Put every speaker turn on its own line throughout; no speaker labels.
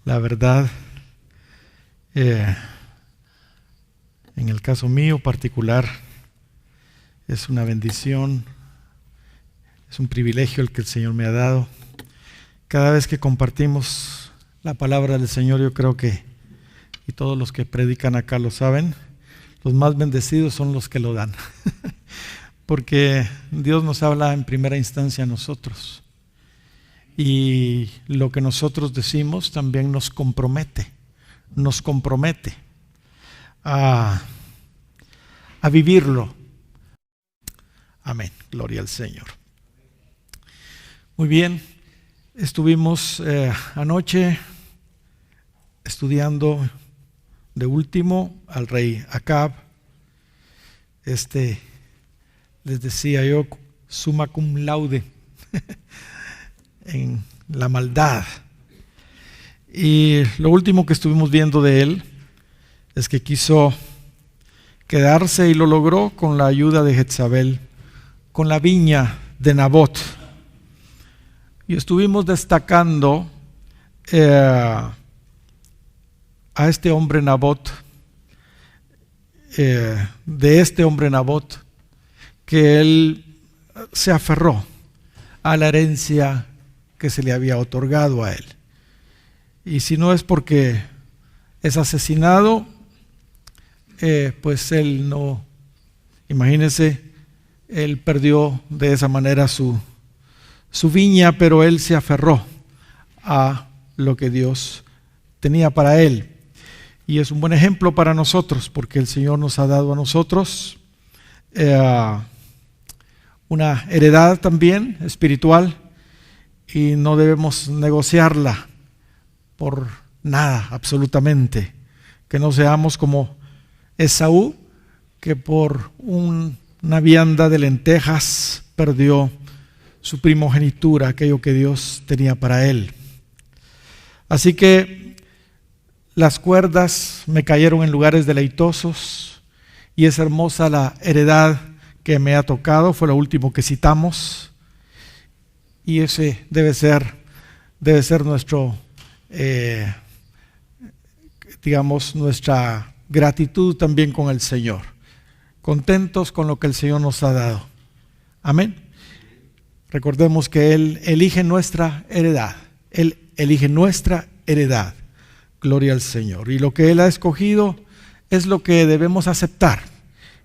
La verdad, en el caso mío particular, es una bendición, es un privilegio el que el Señor me ha dado. Cada vez que compartimos la palabra del Señor, yo creo que, y todos los que predican acá lo saben, los más bendecidos son los que lo dan. Porque Dios nos habla en primera instancia a nosotros. Y lo que nosotros decimos también nos compromete a vivirlo. Amén, gloria al Señor. Muy bien, estuvimos anoche estudiando de último al rey Acab. Les decía yo, summa cum laude en la maldad. Y lo último que estuvimos viendo de él es que quiso quedarse y lo logró con la ayuda de Jezabel, con la viña de Nabot. Y estuvimos destacando a este hombre Nabot, de este hombre Nabot, que él se aferró a la herencia que se le había otorgado a él. Y si no es porque es asesinado, pues él no, imagínense, él perdió de esa manera su viña, pero él se aferró a lo que Dios tenía para él. Y es un buen ejemplo para nosotros, porque el Señor nos ha dado a nosotros una heredad también espiritual, y no debemos negociarla por nada, absolutamente. Que no seamos como Esaú, que por una vianda de lentejas perdió su primogenitura, aquello que Dios tenía para él. Así que las cuerdas me cayeron en lugares deleitosos, y es hermosa la heredad que me ha tocado. Fue lo último que citamos, y ese debe ser nuestro, nuestra gratitud también con el Señor, contentos con lo que el Señor nos ha dado. Amén. Recordemos que Él elige nuestra heredad. Él elige nuestra heredad. Gloria al Señor. Y lo que Él ha escogido es lo que debemos aceptar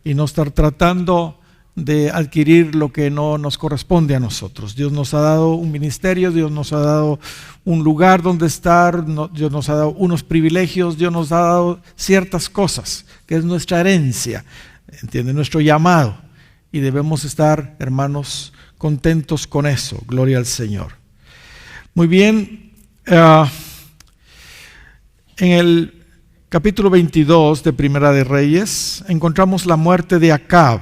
y no estar tratando de adquirir lo que no nos corresponde a nosotros. Dios nos ha dado un ministerio, Dios nos ha dado un lugar donde estar, Dios nos ha dado unos privilegios, Dios nos ha dado ciertas cosas, que es nuestra herencia, ¿entiende? Nuestro llamado. Y debemos estar, hermanos, contentos con eso. Gloria al Señor. Muy bien, en el capítulo 22 de Primera de Reyes encontramos la muerte de Acab.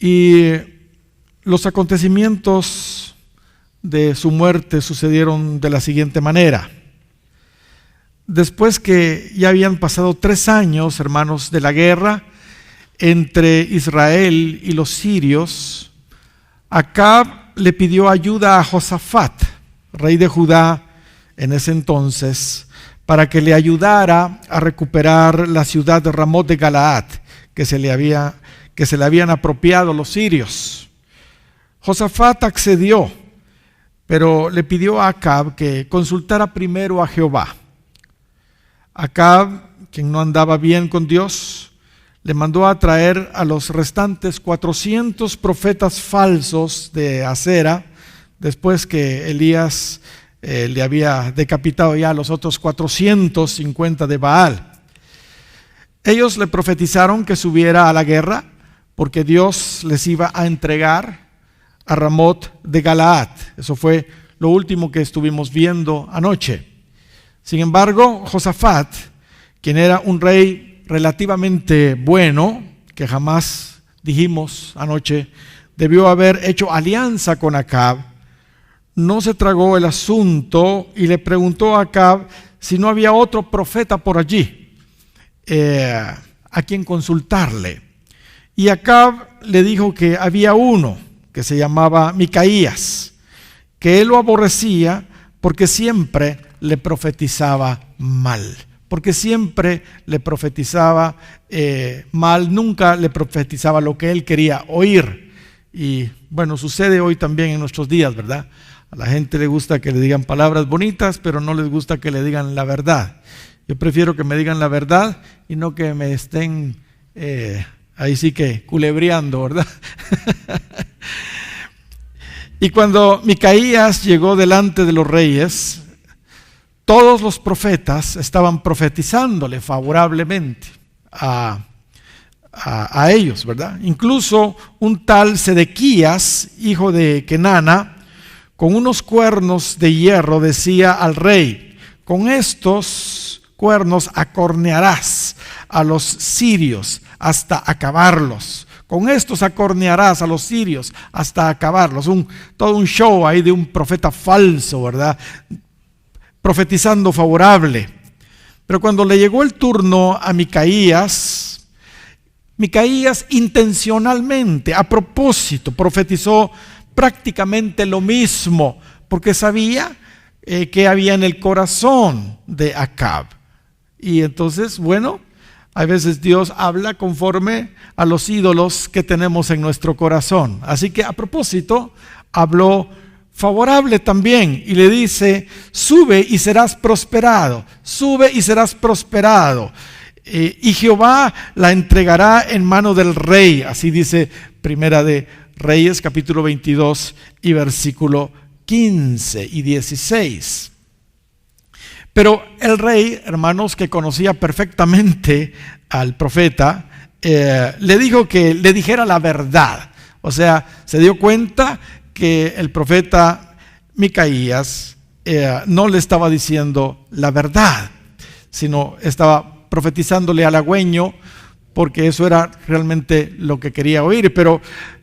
Y los acontecimientos de su muerte sucedieron de la siguiente manera. Después que ya habían pasado 3 años, hermanos, de la guerra entre Israel y los sirios, Acab le pidió ayuda a Josafat, rey de Judá en ese entonces, para que le ayudara a recuperar la ciudad de Ramot de Galaad, que se le habían apropiado los sirios. Josafat accedió, pero le pidió a Acab que consultara primero a Jehová. Acab, quien no andaba bien con Dios, le mandó a traer a los restantes 400 profetas falsos de Acera, después que Elías le había decapitado ya a los otros 450 de Baal. Ellos le profetizaron que subiera a la guerra, porque Dios les iba a entregar a Ramot de Galaad. Eso fue lo último que estuvimos viendo anoche. Sin embargo, Josafat, quien era un rey relativamente bueno, que jamás dijimos anoche, debió haber hecho alianza con Acab, no se tragó el asunto y le preguntó a Acab si no había otro profeta por allí a quien consultarle. Y Acab le dijo que había uno que se llamaba Micaías, que él lo aborrecía porque siempre le profetizaba mal. Porque siempre le profetizaba mal, nunca le profetizaba lo que él quería oír. Y bueno, sucede hoy también en nuestros días, ¿verdad? A la gente le gusta que le digan palabras bonitas, pero no les gusta que le digan la verdad. Yo prefiero que me digan la verdad y no que me estén ahí sí que culebreando, ¿verdad? Y cuando Micaías llegó delante de los reyes, todos los profetas estaban profetizándole favorablemente a ellos, ¿verdad? Incluso un tal Sedequías, hijo de Kenana, con unos cuernos de hierro decía al rey: con estos cuernos acornearás a los sirios hasta acabarlos. Con estos acornearás a los sirios hasta acabarlos. Todo un show ahí de un profeta falso, ¿verdad? Profetizando favorable. Pero cuando le llegó el turno a Micaías, Micaías intencionalmente, a propósito, profetizó prácticamente lo mismo, porque sabía que había en el corazón de Acab. Y entonces, bueno, a veces Dios habla conforme a los ídolos que tenemos en nuestro corazón. Así que a propósito, habló favorable también y le dice: sube y serás prosperado, sube y serás prosperado. Y Jehová la entregará en mano del rey. Así dice Primera de Reyes, capítulo 22 y versículo 15 y 16. Pero el rey, hermanos, que conocía perfectamente al profeta, le dijo que le dijera la verdad. O sea, se dio cuenta que el profeta Micaías no le estaba diciendo la verdad, sino estaba profetizándole halagüeño, porque eso era realmente lo que quería oír. Pero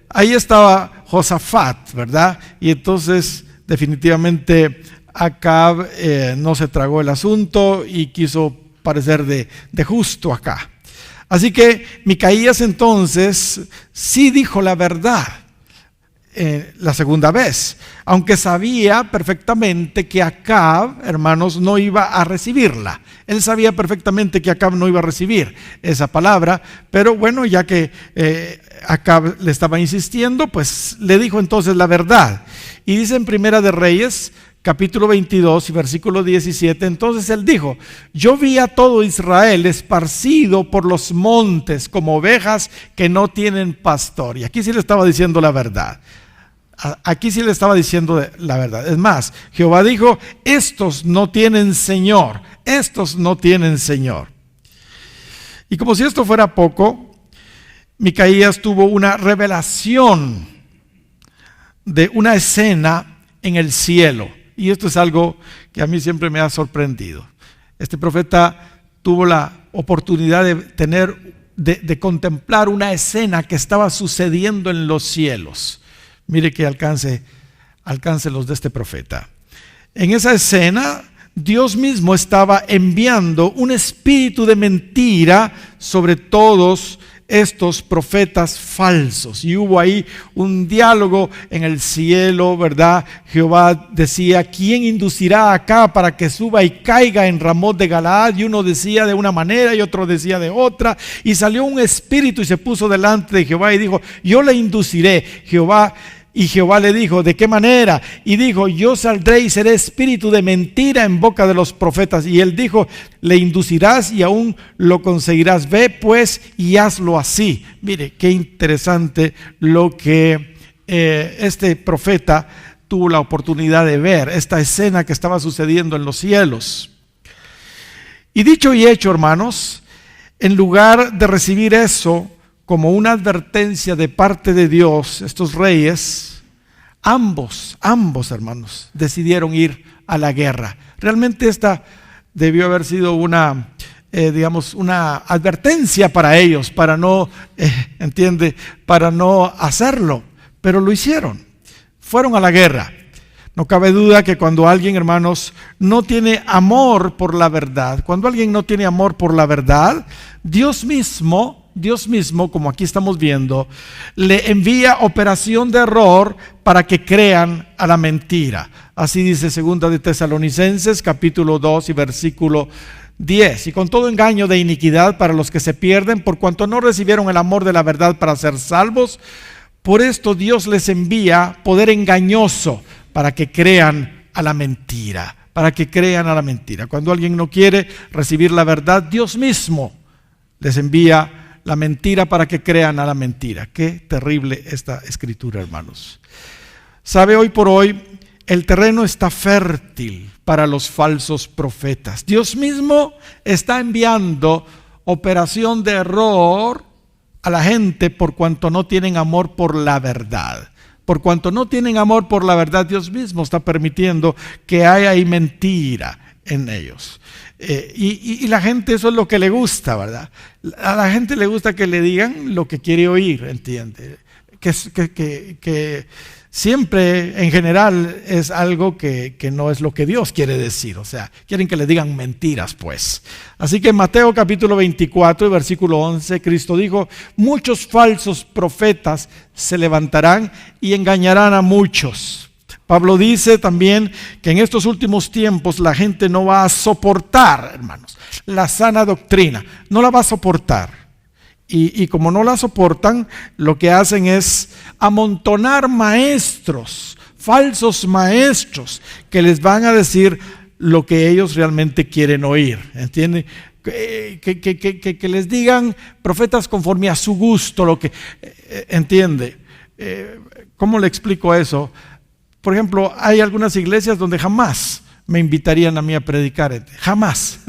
ahí estaba Josafat, ¿verdad? Y entonces definitivamente Acab no se tragó el asunto y quiso parecer de justo acá. Así que Micaías entonces sí dijo la verdad la segunda vez, aunque sabía perfectamente que Acab, hermanos, no iba a recibirla. Él sabía perfectamente que Acab no iba a recibir esa palabra, pero bueno, ya que Acab le estaba insistiendo, pues le dijo entonces la verdad. Y dice en Primera de Reyes, capítulo 22 y versículo 17, entonces él dijo: yo vi a todo Israel esparcido por los montes como ovejas que no tienen pastor. Y aquí sí le estaba diciendo la verdad. Aquí sí le estaba diciendo la verdad. Es más, Jehová dijo: estos no tienen Señor, estos no tienen Señor. Y como si esto fuera poco, Micaías tuvo una revelación de una escena en el cielo. Y esto es algo que a mí siempre me ha sorprendido. Este profeta tuvo la oportunidad de contemplar una escena que estaba sucediendo en los cielos. Mire que alcance los de este profeta. En esa escena, Dios mismo estaba enviando un espíritu de mentira sobre todos estos profetas falsos. Y hubo ahí un diálogo en el cielo, ¿verdad? Jehová decía: ¿quién inducirá acá para que suba y caiga en Ramot de Galaad? Y uno decía de una manera y otro decía de otra. Y salió un espíritu y se puso delante de Jehová y dijo: yo le induciré. Y Jehová le dijo: ¿de qué manera? Y dijo: yo saldré y seré espíritu de mentira en boca de los profetas. Y él dijo: le inducirás y aún lo conseguirás. Ve pues y hazlo así. Mire, qué interesante lo que este profeta tuvo la oportunidad de ver, esta escena que estaba sucediendo en los cielos. Y dicho y hecho, hermanos, en lugar de recibir eso como una advertencia de parte de Dios, estos reyes, ambos hermanos, decidieron ir a la guerra. Realmente esta debió haber sido una advertencia para ellos, para no hacerlo, pero lo hicieron. Fueron a la guerra. No cabe duda que cuando alguien, hermanos, no tiene amor por la verdad, cuando alguien no tiene amor por la verdad, Dios mismo Dios mismo, como aquí estamos viendo, le envía operación de error para que crean a la mentira. Así dice 2 de Tesalonicenses, capítulo 2 y versículo 10. Y con todo engaño de iniquidad para los que se pierden, por cuanto no recibieron el amor de la verdad para ser salvos, por esto Dios les envía poder engañoso para que crean a la mentira. Para que crean a la mentira. Cuando alguien no quiere recibir la verdad, Dios mismo les envía la mentira para que crean a la mentira. Qué terrible esta escritura, hermanos. Sabe, hoy por hoy el terreno está fértil para los falsos profetas. Dios mismo está enviando operación de error a la gente por cuanto no tienen amor por la verdad. Por cuanto no tienen amor por la verdad, Dios mismo está permitiendo que haya ahí mentira en ellos. Y la gente, eso es lo que le gusta, ¿verdad? A la gente le gusta que le digan lo que quiere oír, ¿entiende? Que siempre en general es algo que no es lo que Dios quiere decir. O sea, quieren que le digan mentiras, pues. Así que en Mateo capítulo 24 y versículo 11, Cristo dijo: muchos falsos profetas se levantarán y engañarán a muchos. Pablo dice también que en estos últimos tiempos la gente no va a soportar, hermanos, la sana doctrina. No la va a soportar. Y como no la soportan, lo que hacen es amontonar maestros, falsos maestros, que les van a decir lo que ellos realmente quieren oír, ¿entienden? Que les digan profetas conforme a su gusto, lo que, ¿entiende? ¿Cómo le explico eso? Por ejemplo, hay algunas iglesias donde jamás me invitarían a mí a predicar, jamás,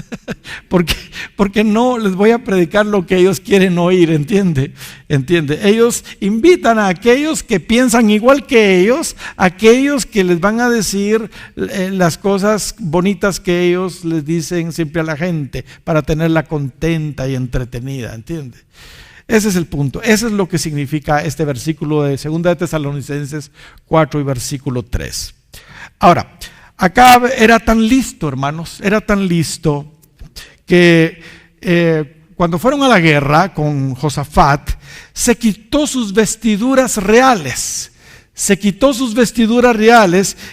porque no les voy a predicar lo que ellos quieren oír, ¿entiende? Ellos invitan a aquellos que piensan igual que ellos, aquellos que les van a decir las cosas bonitas que ellos les dicen siempre a la gente para tenerla contenta y entretenida, ¿entiende? Ese es el punto, eso es lo que significa este versículo de 2 de Tesalonicenses 4 y versículo 3. Ahora, Acab era tan listo, hermanos, era tan listo que cuando fueron a la guerra con Josafat, se quitó sus vestiduras reales.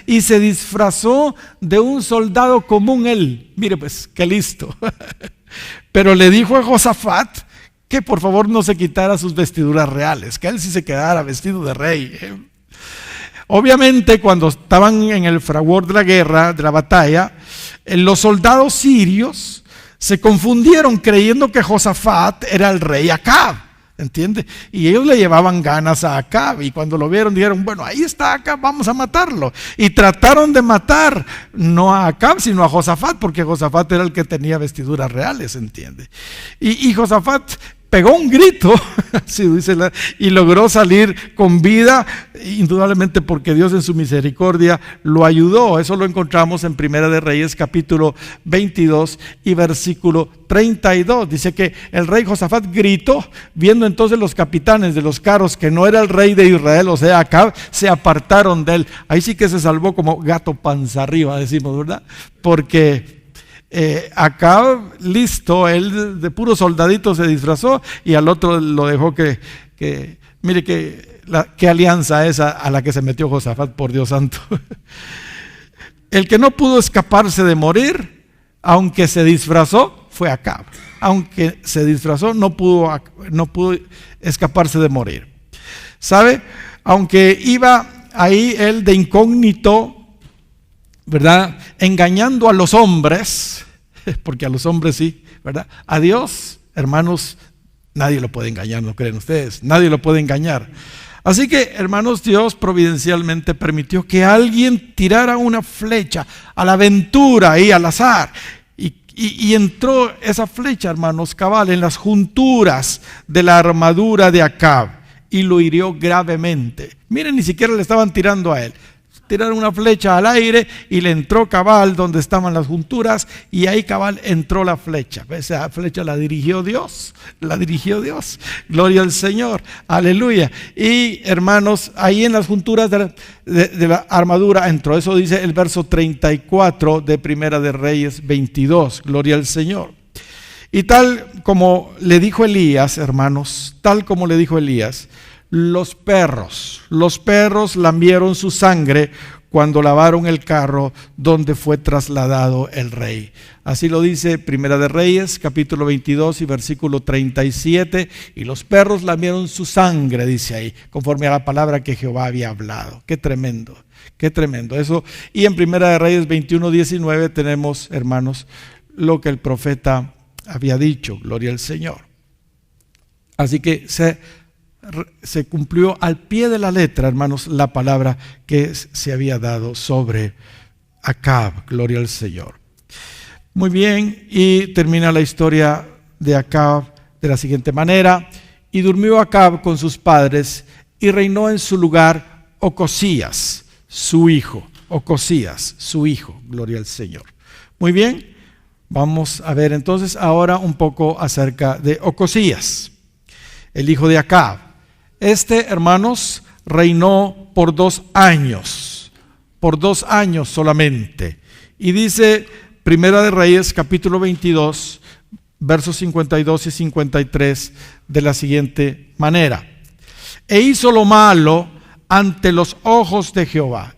Y se disfrazó de un soldado común él. Mire pues, qué listo. Pero le dijo a Josafat que por favor no se quitara sus vestiduras reales, que él sí se quedara vestido de rey. Obviamente, cuando estaban en el fragor de la guerra, de la batalla, los soldados sirios se confundieron creyendo que Josafat era el rey Acab, ¿entiende? Y ellos le llevaban ganas a Acab, y cuando lo vieron dijeron: bueno, ahí está Acab, vamos a matarlo. Y trataron de matar no a Acab, sino a Josafat, porque Josafat era el que tenía vestiduras reales, ¿entiende? Y Josafat pegó un grito y logró salir con vida, indudablemente porque Dios en su misericordia lo ayudó. Eso lo encontramos en Primera de Reyes capítulo 22 y versículo 32. Dice que el rey Josafat gritó, viendo entonces los capitanes de los carros que no era el rey de Israel, o sea Acab, se apartaron de él. Ahí sí que se salvó como gato panza arriba, decimos, ¿verdad? Porque Acab, listo, él de puro soldadito se disfrazó y al otro lo dejó mire qué alianza esa a la que se metió Josafat, por Dios santo. El que no pudo escaparse de morir, aunque se disfrazó, fue Acab. Aunque se disfrazó, no pudo escaparse de morir. ¿Sabe? Aunque iba ahí él de incógnito, ¿verdad? Engañando a los hombres, porque a los hombres sí, ¿verdad? A Dios, hermanos, nadie lo puede engañar, ¿no creen ustedes? Nadie lo puede engañar. Así que, hermanos, Dios providencialmente permitió que alguien tirara una flecha a la aventura ahí al azar. Y entró esa flecha, hermanos, cabal, en las junturas de la armadura de Acab y lo hirió gravemente. Miren, ni siquiera le estaban tirando a él. Tiraron una flecha al aire y le entró cabal donde estaban las junturas, y ahí cabal entró la flecha. Esa flecha la dirigió Dios, gloria al Señor, aleluya. Y hermanos, ahí en las junturas de la armadura entró. Eso dice el verso 34 de Primera de Reyes 22, gloria al Señor. Y tal como le dijo Elías, hermanos, tal como le dijo Elías, los perros lambieron su sangre cuando lavaron el carro donde fue trasladado el rey. Así lo dice Primera de Reyes, capítulo 22 y versículo 37. Y los perros lambieron su sangre, dice ahí, conforme a la palabra que Jehová había hablado. Qué tremendo, qué tremendo eso. Y en Primera de Reyes 21, 19 tenemos, hermanos, lo que el profeta había dicho, gloria al Señor. Así que se cumplió al pie de la letra, hermanos, la palabra que se había dado sobre Acab, gloria al Señor. Muy bien, y termina la historia de Acab de la siguiente manera: y durmió Acab con sus padres y reinó en su lugar Ocosías, su hijo, gloria al Señor. Muy bien, vamos a ver entonces ahora un poco acerca de Ocosías, el hijo de Acab. Hermanos, reinó por 2 años, solamente. Y dice Primera de Reyes, capítulo 22, versos 52 y 53, de la siguiente manera: e hizo lo malo ante los ojos de Jehová,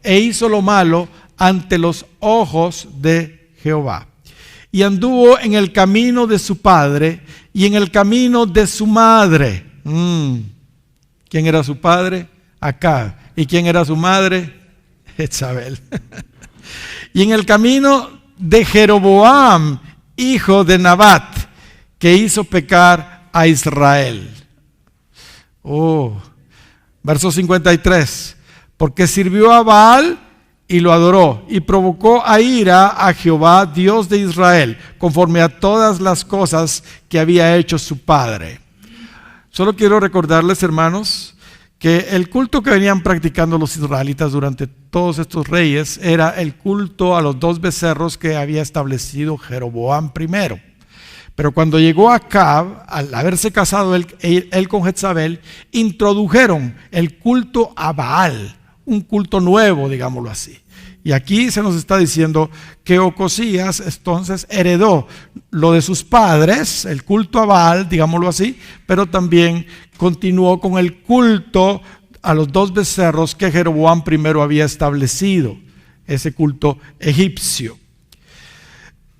y anduvo en el camino de su padre y en el camino de su madre. ¿Quién era su padre? Acab. ¿Y quién era su madre? Jezabel. Y en el camino de Jeroboam, hijo de Nabat, que hizo pecar a Israel. Verso 53. Porque sirvió a Baal y lo adoró, y provocó a ira a Jehová, Dios de Israel, conforme a todas las cosas que había hecho su padre. Solo quiero recordarles, hermanos, que el culto que venían practicando los israelitas durante todos estos reyes era el culto a los 2 becerros que había establecido Jeroboam primero. Pero cuando llegó Acab, al haberse casado él con Jezabel, introdujeron el culto a Baal, un culto nuevo, digámoslo así. Y aquí se nos está diciendo que Ocosías entonces heredó lo de sus padres, el culto a Baal, digámoslo así, pero también continuó con el culto a los 2 becerros que Jeroboam primero había establecido, ese culto egipcio.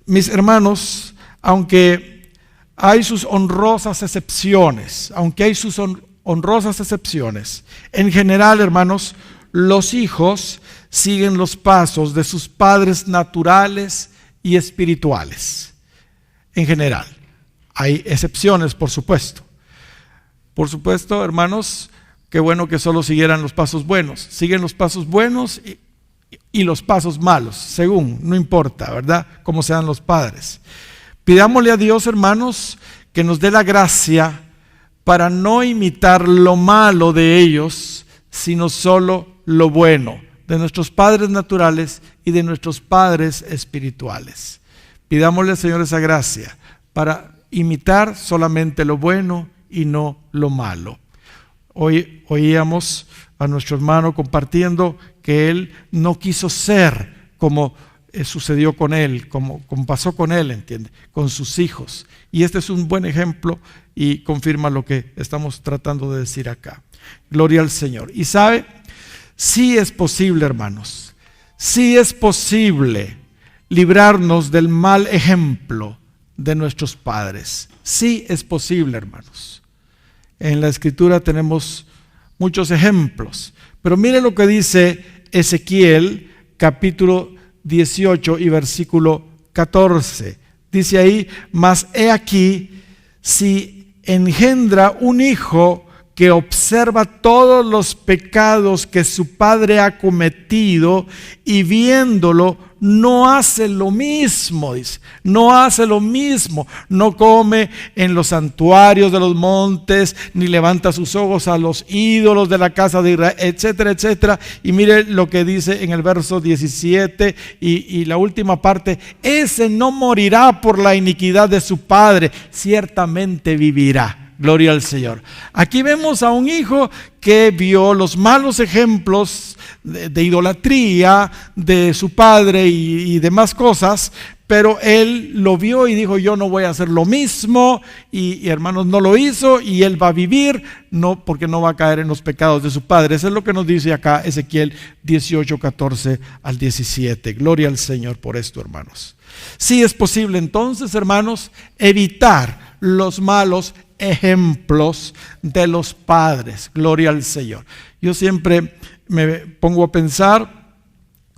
Mis hermanos, aunque hay sus honrosas excepciones, en general, hermanos, los hijos siguen los pasos de sus padres naturales y espirituales. En general, hay excepciones, por supuesto. Por supuesto, hermanos, qué bueno que solo siguieran los pasos buenos. Siguen los pasos buenos y los pasos malos, según, no importa, ¿verdad?, cómo sean los padres. Pidámosle a Dios, hermanos, que nos dé la gracia para no imitar lo malo de ellos, sino solo lo bueno de nuestros padres naturales y de nuestros padres espirituales. Pidámosle al Señor esa gracia para imitar solamente lo bueno y no lo malo. Hoy oíamos a nuestro hermano compartiendo que él no quiso ser como sucedió con él, como pasó con él, ¿entiende?, con sus hijos. Y este es un buen ejemplo y confirma lo que estamos tratando de decir acá. Gloria al Señor. Y sabe, sí es posible, hermanos, sí es posible librarnos del mal ejemplo de nuestros padres. Sí es posible, hermanos. En la Escritura tenemos muchos ejemplos, pero mire lo que dice Ezequiel, capítulo 18 y versículo 14. Dice ahí: mas he aquí, si engendra un hijo que observa todos los pecados que su padre ha cometido, y viéndolo no hace lo mismo, dice, no hace lo mismo, no come en los santuarios de los montes, ni levanta sus ojos a los ídolos de la casa de Israel, etcétera, etcétera. Y mire lo que dice en el verso 17 y la última parte: ese no morirá por la iniquidad de su padre, ciertamente vivirá. Gloria al Señor. Aquí vemos a un hijo que vio los malos ejemplos de idolatría de su padre y demás cosas, pero él lo vio y dijo, yo no voy a hacer lo mismo, y hermanos, no lo hizo, y él va a vivir, no, porque no va a caer en los pecados de su padre. Eso es lo que nos dice acá Ezequiel 18, 14 al 17. Gloria al Señor por esto, hermanos. Sí es posible entonces, hermanos, evitar los malos ejemplos de los padres. Gloria al Señor. Yo siempre me pongo a pensar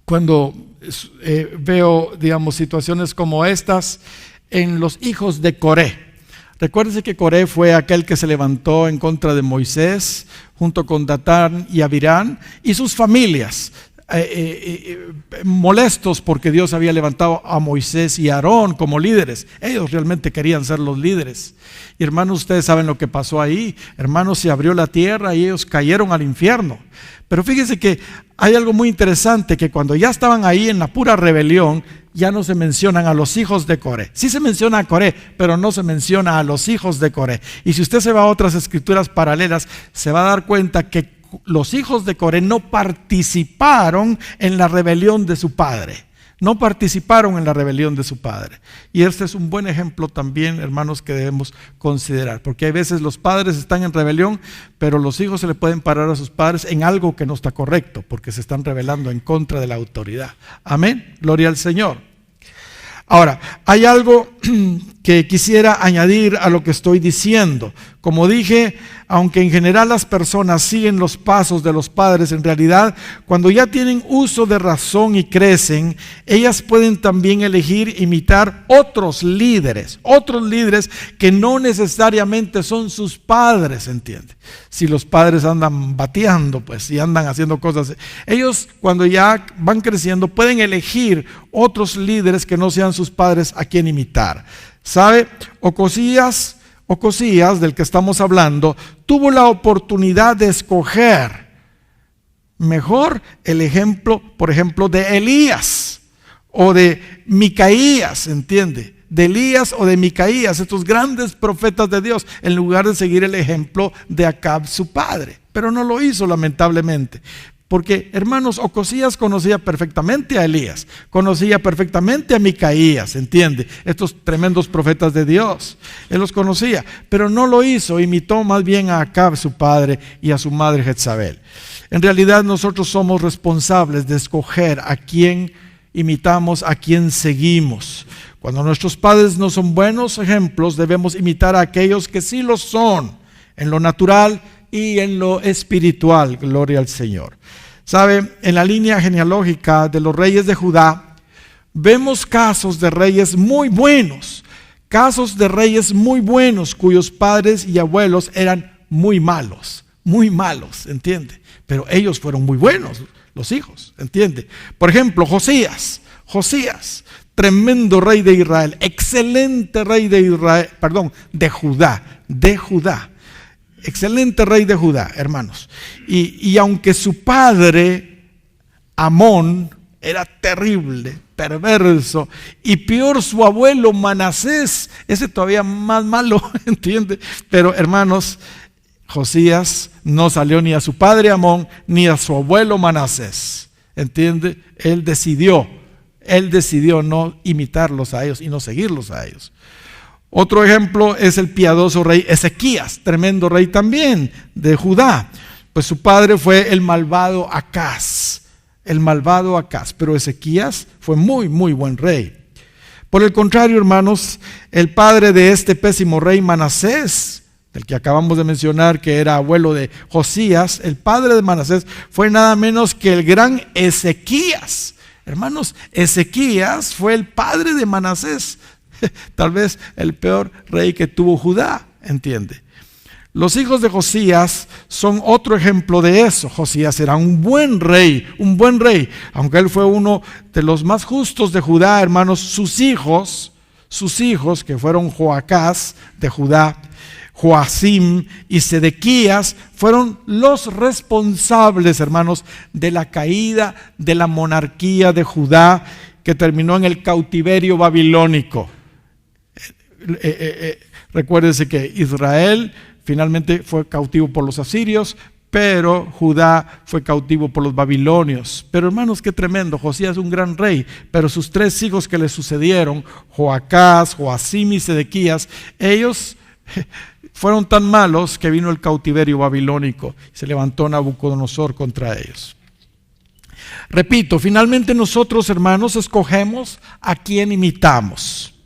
cuando veo, digamos, situaciones como estas en los hijos de Coré. Recuérdense que Coré fue aquel que se levantó en contra de Moisés junto con Datán y Abirán y sus familias, molestos porque Dios había levantado a Moisés y a Aarón como líderes. Ellos realmente querían ser los líderes. Y hermanos, ustedes saben lo que pasó ahí. Hermanos, se abrió la tierra y ellos cayeron al infierno. Pero fíjense que hay algo muy interesante, que cuando ya estaban ahí en la pura rebelión, ya no se mencionan a los hijos de Coré. Sí se menciona a Coré, pero no se menciona a los hijos de Coré. Y si usted se va a otras escrituras paralelas, se va a dar cuenta que los hijos de Coré no participaron en la rebelión de su padre. No participaron en la rebelión de su padre. Y este es un buen ejemplo también, hermanos, que debemos considerar. Porque hay veces los padres están en rebelión, pero los hijos se le pueden parar a sus padres en algo que no está correcto, porque se están rebelando en contra de la autoridad. Amén. Gloria al Señor. Ahora, hay algo que quisiera añadir a lo que estoy diciendo. Como dije, aunque en general las personas siguen los pasos de los padres, en realidad, cuando ya tienen uso de razón y crecen, ellas pueden también elegir imitar otros líderes que no necesariamente son sus padres, ¿entiende? Si los padres andan bateando, pues, y andan haciendo cosas, ellos cuando ya van creciendo pueden elegir otros líderes que no sean sus padres a quien imitar. ¿Sabe? Ocosías, del que estamos hablando, tuvo la oportunidad de escoger mejor el ejemplo, por ejemplo, de Elías o de Micaías, ¿entiende? De Elías o de Micaías, estos grandes profetas de Dios, en lugar de seguir el ejemplo de Acab, su padre. Pero no lo hizo, lamentablemente. Porque, hermanos, Ocosías conocía perfectamente a Elías, conocía perfectamente a Micaías, ¿entiende? Estos tremendos profetas de Dios, él los conocía, pero no lo hizo, imitó más bien a Acab, su padre, y a su madre Jezabel. En realidad nosotros somos responsables de escoger a quién imitamos, a quién seguimos. Cuando nuestros padres no son buenos ejemplos, debemos imitar a aquellos que sí lo son, en lo natural y en lo espiritual. Gloria al Señor. ¿Sabe? En la línea genealógica de los reyes de Judá, vemos casos de reyes muy buenos, cuyos padres y abuelos eran muy malos, ¿entiende? Pero ellos fueron muy buenos, los hijos, ¿entiende? Por ejemplo, Josías, tremendo rey de Israel, excelente rey de Israel, de Judá. Excelente rey de Judá, hermanos. Y aunque su padre, Amón, era terrible, perverso, y peor su abuelo Manasés, ese todavía más malo, ¿entiende? Pero hermanos, Josías no salió ni a su padre Amón, ni a su abuelo Manasés, ¿entiende? Él decidió no imitarlos a ellos y no seguirlos a ellos. Otro ejemplo es el piadoso rey Ezequías, tremendo rey también de Judá. Pues su padre fue el malvado Acaz, pero Ezequías fue muy, muy buen rey. Por el contrario, hermanos, el padre de este pésimo rey Manasés, del que acabamos de mencionar que era abuelo de Josías, el padre de Manasés fue nada menos que el gran Ezequías. Hermanos, Ezequías fue el padre de Manasés. Tal vez el peor rey que tuvo Judá, ¿entiende? Los hijos de Josías son otro ejemplo de eso. Josías era un buen rey, aunque él fue uno de los más justos de Judá, hermanos. Sus hijos que fueron Joacás de Judá, Joacim y Sedequías, fueron los responsables, hermanos, de la caída de la monarquía de Judá, que terminó en el cautiverio babilónico. Recuérdense que Israel finalmente fue cautivo por los asirios, pero Judá fue cautivo por los babilonios. Pero hermanos, qué tremendo, Josías es un gran rey, pero sus 3 hijos que le sucedieron, Joacás, Joacim y Sedequías, ellos fueron tan malos que vino el cautiverio babilónico. Se levantó Nabucodonosor contra ellos. Repito, finalmente nosotros, hermanos, escogemos a quién imitamos.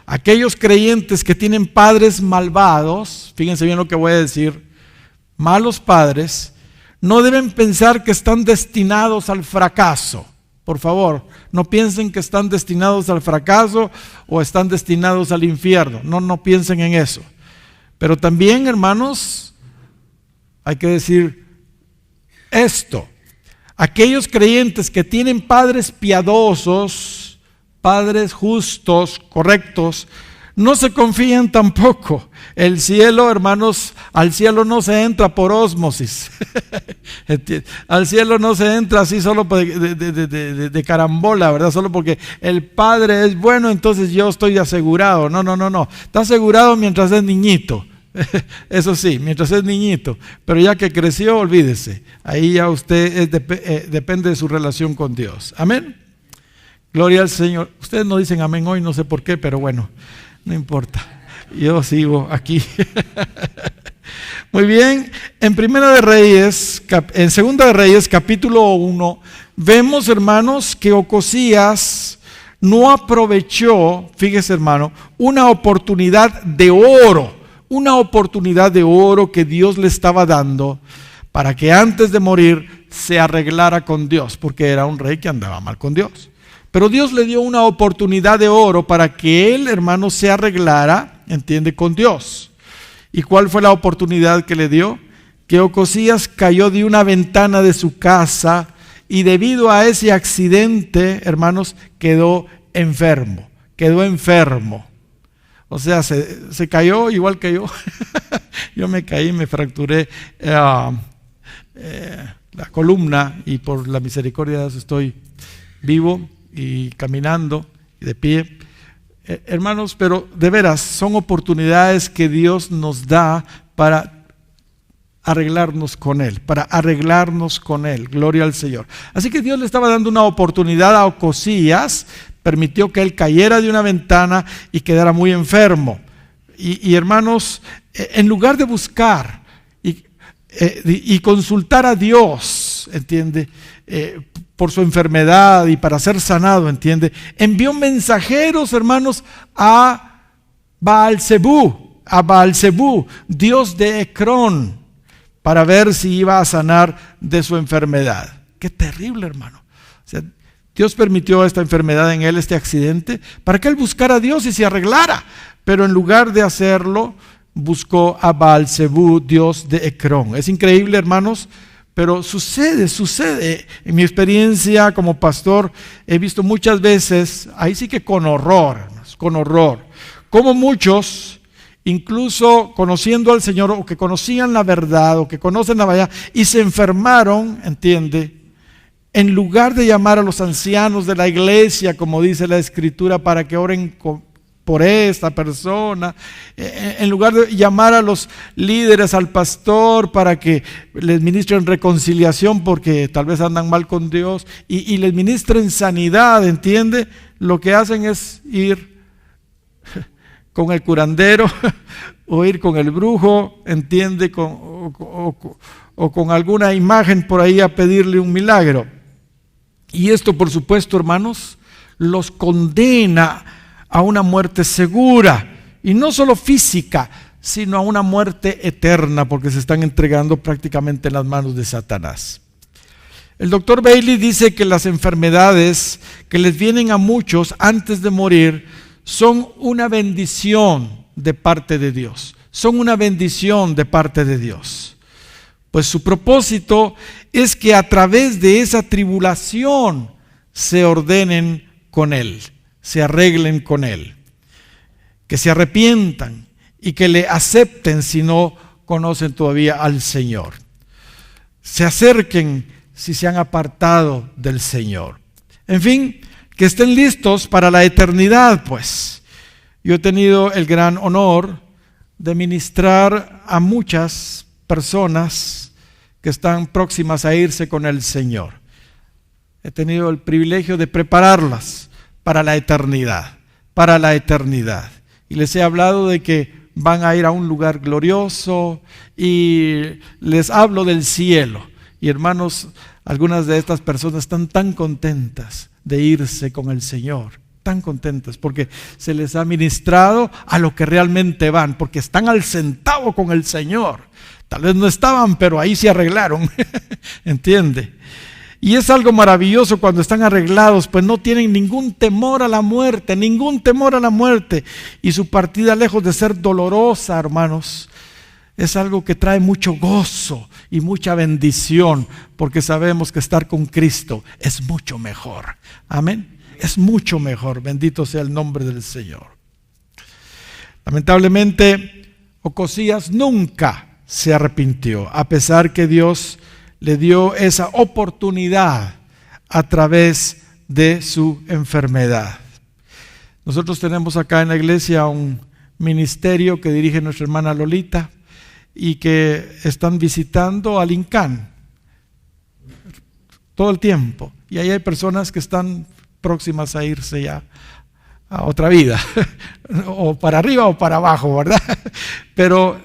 Aquellos creyentes que tienen padres malvados, fíjense bien lo que voy a decir, malos padres, no deben pensar que están destinados al fracaso. Por favor, no piensen que están destinados al fracaso o están destinados al infierno. No piensen en eso. Pero también, hermanos, hay que decir esto. Aquellos creyentes que tienen padres piadosos, padres justos, correctos, no se confíen tampoco. El cielo, hermanos, al cielo no se entra por ósmosis. Al cielo no se entra así solo de carambola, ¿verdad? Solo porque el Padre es bueno, entonces yo estoy asegurado. No. Está asegurado mientras es niñito. Eso sí, mientras es niñito. Pero ya que creció, olvídese. Ahí ya usted depende de su relación con Dios. Amén. Gloria al Señor. Ustedes no dicen amén hoy, no sé por qué, pero bueno, no importa. Yo sigo aquí. Muy bien, en Segunda de Reyes, capítulo 1, vemos, hermanos, que Ocosías no aprovechó, fíjese, hermano, una oportunidad de oro que Dios le estaba dando para que antes de morir se arreglara con Dios, porque era un rey que andaba mal con Dios. Pero Dios le dio una oportunidad de oro para que él, hermano, se arreglara, entiende, con Dios. ¿Y cuál fue la oportunidad que le dio? Que Ocosías cayó de una ventana de su casa y debido a ese accidente, hermanos, quedó enfermo. O sea, se cayó igual que yo. Yo me caí, me fracturé la columna y por la misericordia de Dios estoy vivo y caminando y de pie. Hermanos, pero de veras son oportunidades que Dios nos da para arreglarnos con Él, gloria al Señor. Así que Dios le estaba dando una oportunidad a Ocosías, permitió que él cayera de una ventana y quedara muy enfermo. Y hermanos, en lugar de buscar y consultar a Dios, ¿entiende? Por su enfermedad y para ser sanado, ¿entiende? Envió mensajeros, hermanos, a Baal-Zebú, Dios de Ecrón, para ver si iba a sanar de su enfermedad. Qué terrible, hermano. O sea, Dios permitió esta enfermedad en él, este accidente, para que él buscara a Dios y se arreglara. Pero en lugar de hacerlo, buscó a Baal-Zebú, Dios de Ecrón. Es increíble, hermanos, pero sucede. En mi experiencia como pastor, he visto muchas veces, ahí sí que con horror, como muchos, incluso conociendo al Señor, o que conocían la verdad, o que conocen la verdad, y se enfermaron, ¿entiende? En lugar de llamar a los ancianos de la iglesia, como dice la Escritura, para que oren por esta persona, en lugar de llamar a los líderes, al pastor, para que les ministren reconciliación, porque tal vez andan mal con Dios, y les ministren sanidad, ¿entiende? Lo que hacen es ir con el curandero, o ir con el brujo, ¿entiende? O con alguna imagen por ahí a pedirle un milagro. Y esto, por supuesto, hermanos, los condena a una muerte segura, y no solo física, sino a una muerte eterna, porque se están entregando prácticamente en las manos de Satanás. El doctor Bailey dice que las enfermedades que les vienen a muchos antes de morir son una bendición de parte de Dios. Pues su propósito es que a través de esa tribulación se ordenen con Él, se arreglen con Él, que se arrepientan y que le acepten si no conocen todavía al Señor. Se acerquen si se han apartado del Señor. En fin, que estén listos para la eternidad, pues. Yo he tenido el gran honor de ministrar a muchas personas que están próximas a irse con el Señor. He tenido el privilegio de prepararlas para la eternidad, para la eternidad. Y les he hablado de que van a ir a un lugar glorioso y les hablo del cielo. Y hermanos, algunas de estas personas están tan contentas de irse con el Señor, tan contentas porque se les ha ministrado a lo que realmente van, porque están al centavo con el Señor. Tal vez no estaban, pero ahí se arreglaron, ¿entiende? Y es algo maravilloso cuando están arreglados, pues no tienen ningún temor a la muerte, ningún temor a la muerte. Y su partida, lejos de ser dolorosa, hermanos, es algo que trae mucho gozo y mucha bendición, porque sabemos que estar con Cristo es mucho mejor. Amén. Es mucho mejor. Bendito sea el nombre del Señor. Lamentablemente, Ocosías nunca se arrepintió, a pesar que Dios le dio esa oportunidad a través de su enfermedad. Nosotros tenemos acá en la iglesia un ministerio que dirige nuestra hermana Lolita y que están visitando al INCAN todo el tiempo. Y ahí hay personas que están próximas a irse ya a otra vida, o para arriba o para abajo, ¿verdad? Pero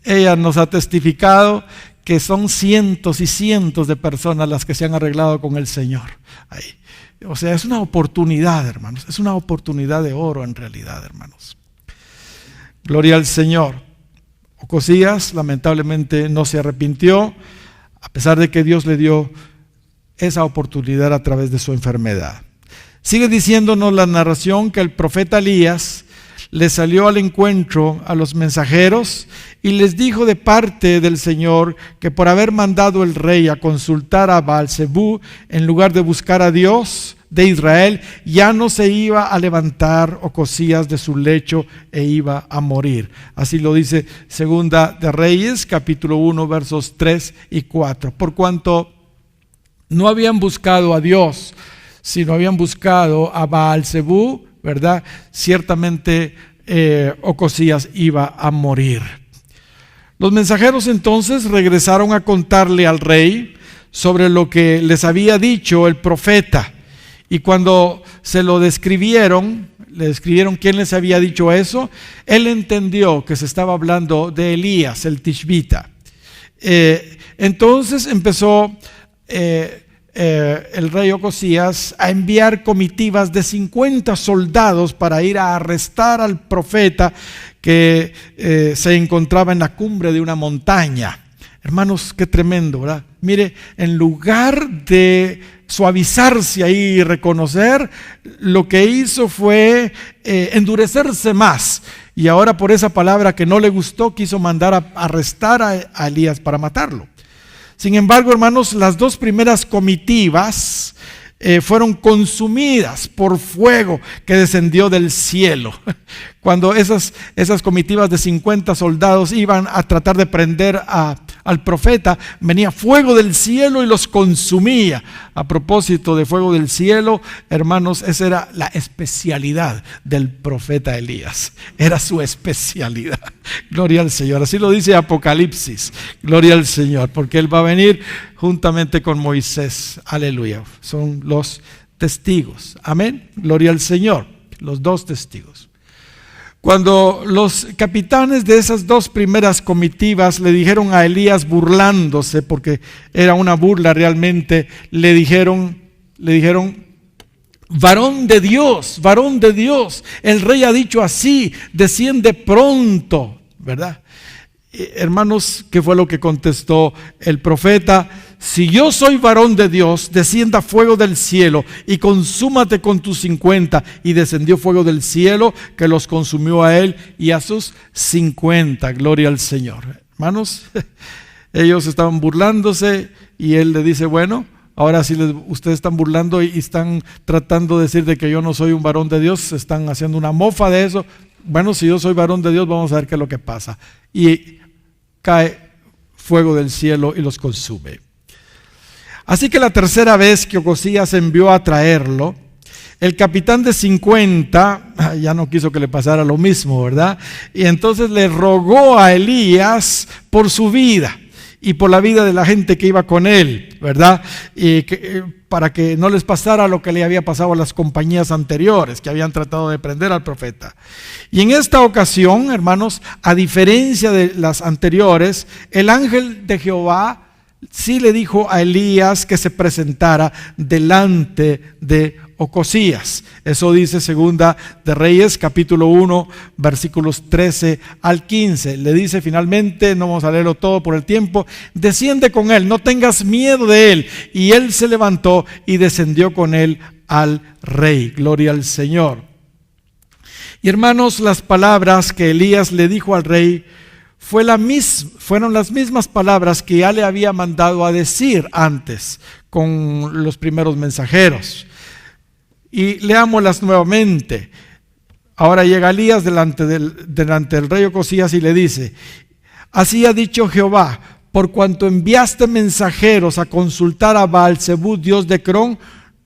ella nos ha testificado que son cientos y cientos de personas las que se han arreglado con el Señor. Ahí. O sea, es una oportunidad, hermanos, es una oportunidad de oro en realidad, hermanos. Gloria al Señor. Ocosías lamentablemente no se arrepintió, a pesar de que Dios le dio esa oportunidad a través de su enfermedad. Sigue diciéndonos la narración que el profeta Elías le salió al encuentro a los mensajeros y les dijo de parte del Señor que por haber mandado el rey a consultar a Baal-zebú en lugar de buscar a Dios de Israel, ya no se iba a levantar Ocosías de su lecho e iba a morir. Así lo dice Segunda de Reyes, capítulo 1, versos 3 y 4. Por cuanto no habían buscado a Dios, sino habían buscado a Baal-zebú, ¿verdad? Ciertamente Ocosías iba a morir. Los mensajeros entonces regresaron a contarle al rey sobre lo que les había dicho el profeta. Y cuando se lo describieron, le describieron quién les había dicho eso, él entendió que se estaba hablando de Elías, el tishbita. Entonces empezó el rey Ocosías a enviar comitivas de 50 soldados para ir a arrestar al profeta que se encontraba en la cumbre de una montaña. Hermanos, qué tremendo, ¿verdad? Mire, en lugar de suavizarse ahí y reconocer, lo que hizo fue endurecerse más. Y ahora por esa palabra que no le gustó, quiso mandar a arrestar a Elías para matarlo. Sin embargo, hermanos, las dos primeras comitivas fueron consumidas por fuego que descendió del cielo. Cuando esas comitivas de 50 soldados iban a tratar de prender al profeta, venía fuego del cielo y los consumía. A propósito de fuego del cielo, hermanos, esa era la especialidad del profeta Elías. Era su especialidad. Gloria al Señor. Así lo dice Apocalipsis. Gloria al Señor, porque Él va a venir juntamente con Moisés. Aleluya. Son los testigos. Amén. Gloria al Señor. Los dos testigos. Cuando los capitanes de esas dos primeras comitivas le dijeron a Elías, burlándose, porque era una burla realmente, le dijeron, varón de Dios, el rey ha dicho así, desciende pronto, ¿verdad? Hermanos, ¿qué fue lo que contestó el profeta? Si yo soy varón de Dios, descienda fuego del cielo y consúmate con tus 50. Y descendió fuego del cielo que los consumió a él y a sus 50. Gloria al Señor. Hermanos, ellos estaban burlándose y él le dice, bueno, ahora si ustedes están burlando y están tratando de decir de que yo no soy un varón de Dios, están haciendo una mofa de eso. Bueno, si yo soy varón de Dios, vamos a ver qué es lo que pasa. Y cae fuego del cielo y los consume. Así que la tercera vez que Ocosías envió a traerlo, el capitán de 50 ya no quiso que le pasara lo mismo, ¿verdad? Y entonces le rogó a Elías por su vida. y por la vida de la gente que iba con él, ¿verdad? Y para que no les pasara lo que le había pasado a las compañías anteriores que habían tratado de prender al profeta. Y en esta ocasión, hermanos, a diferencia de las anteriores, el ángel de Jehová sí le dijo a Elías que se presentara delante de Ocosías. Eso dice Segunda de Reyes, capítulo 1, versículos 13 al 15. Le dice finalmente, no vamos a leerlo todo por el tiempo, desciende con él, no tengas miedo de él. Y él se levantó y descendió con él al rey. Gloria al Señor. Y hermanos, las palabras que Elías le dijo al rey fueron las mismas palabras que ya le había mandado a decir antes con los primeros mensajeros. Y leámoslas nuevamente. Ahora llega Elías delante del rey Ocosías y le dice: así ha dicho Jehová, por cuanto enviaste mensajeros a consultar a Baal-zebub, dios de Ecrón,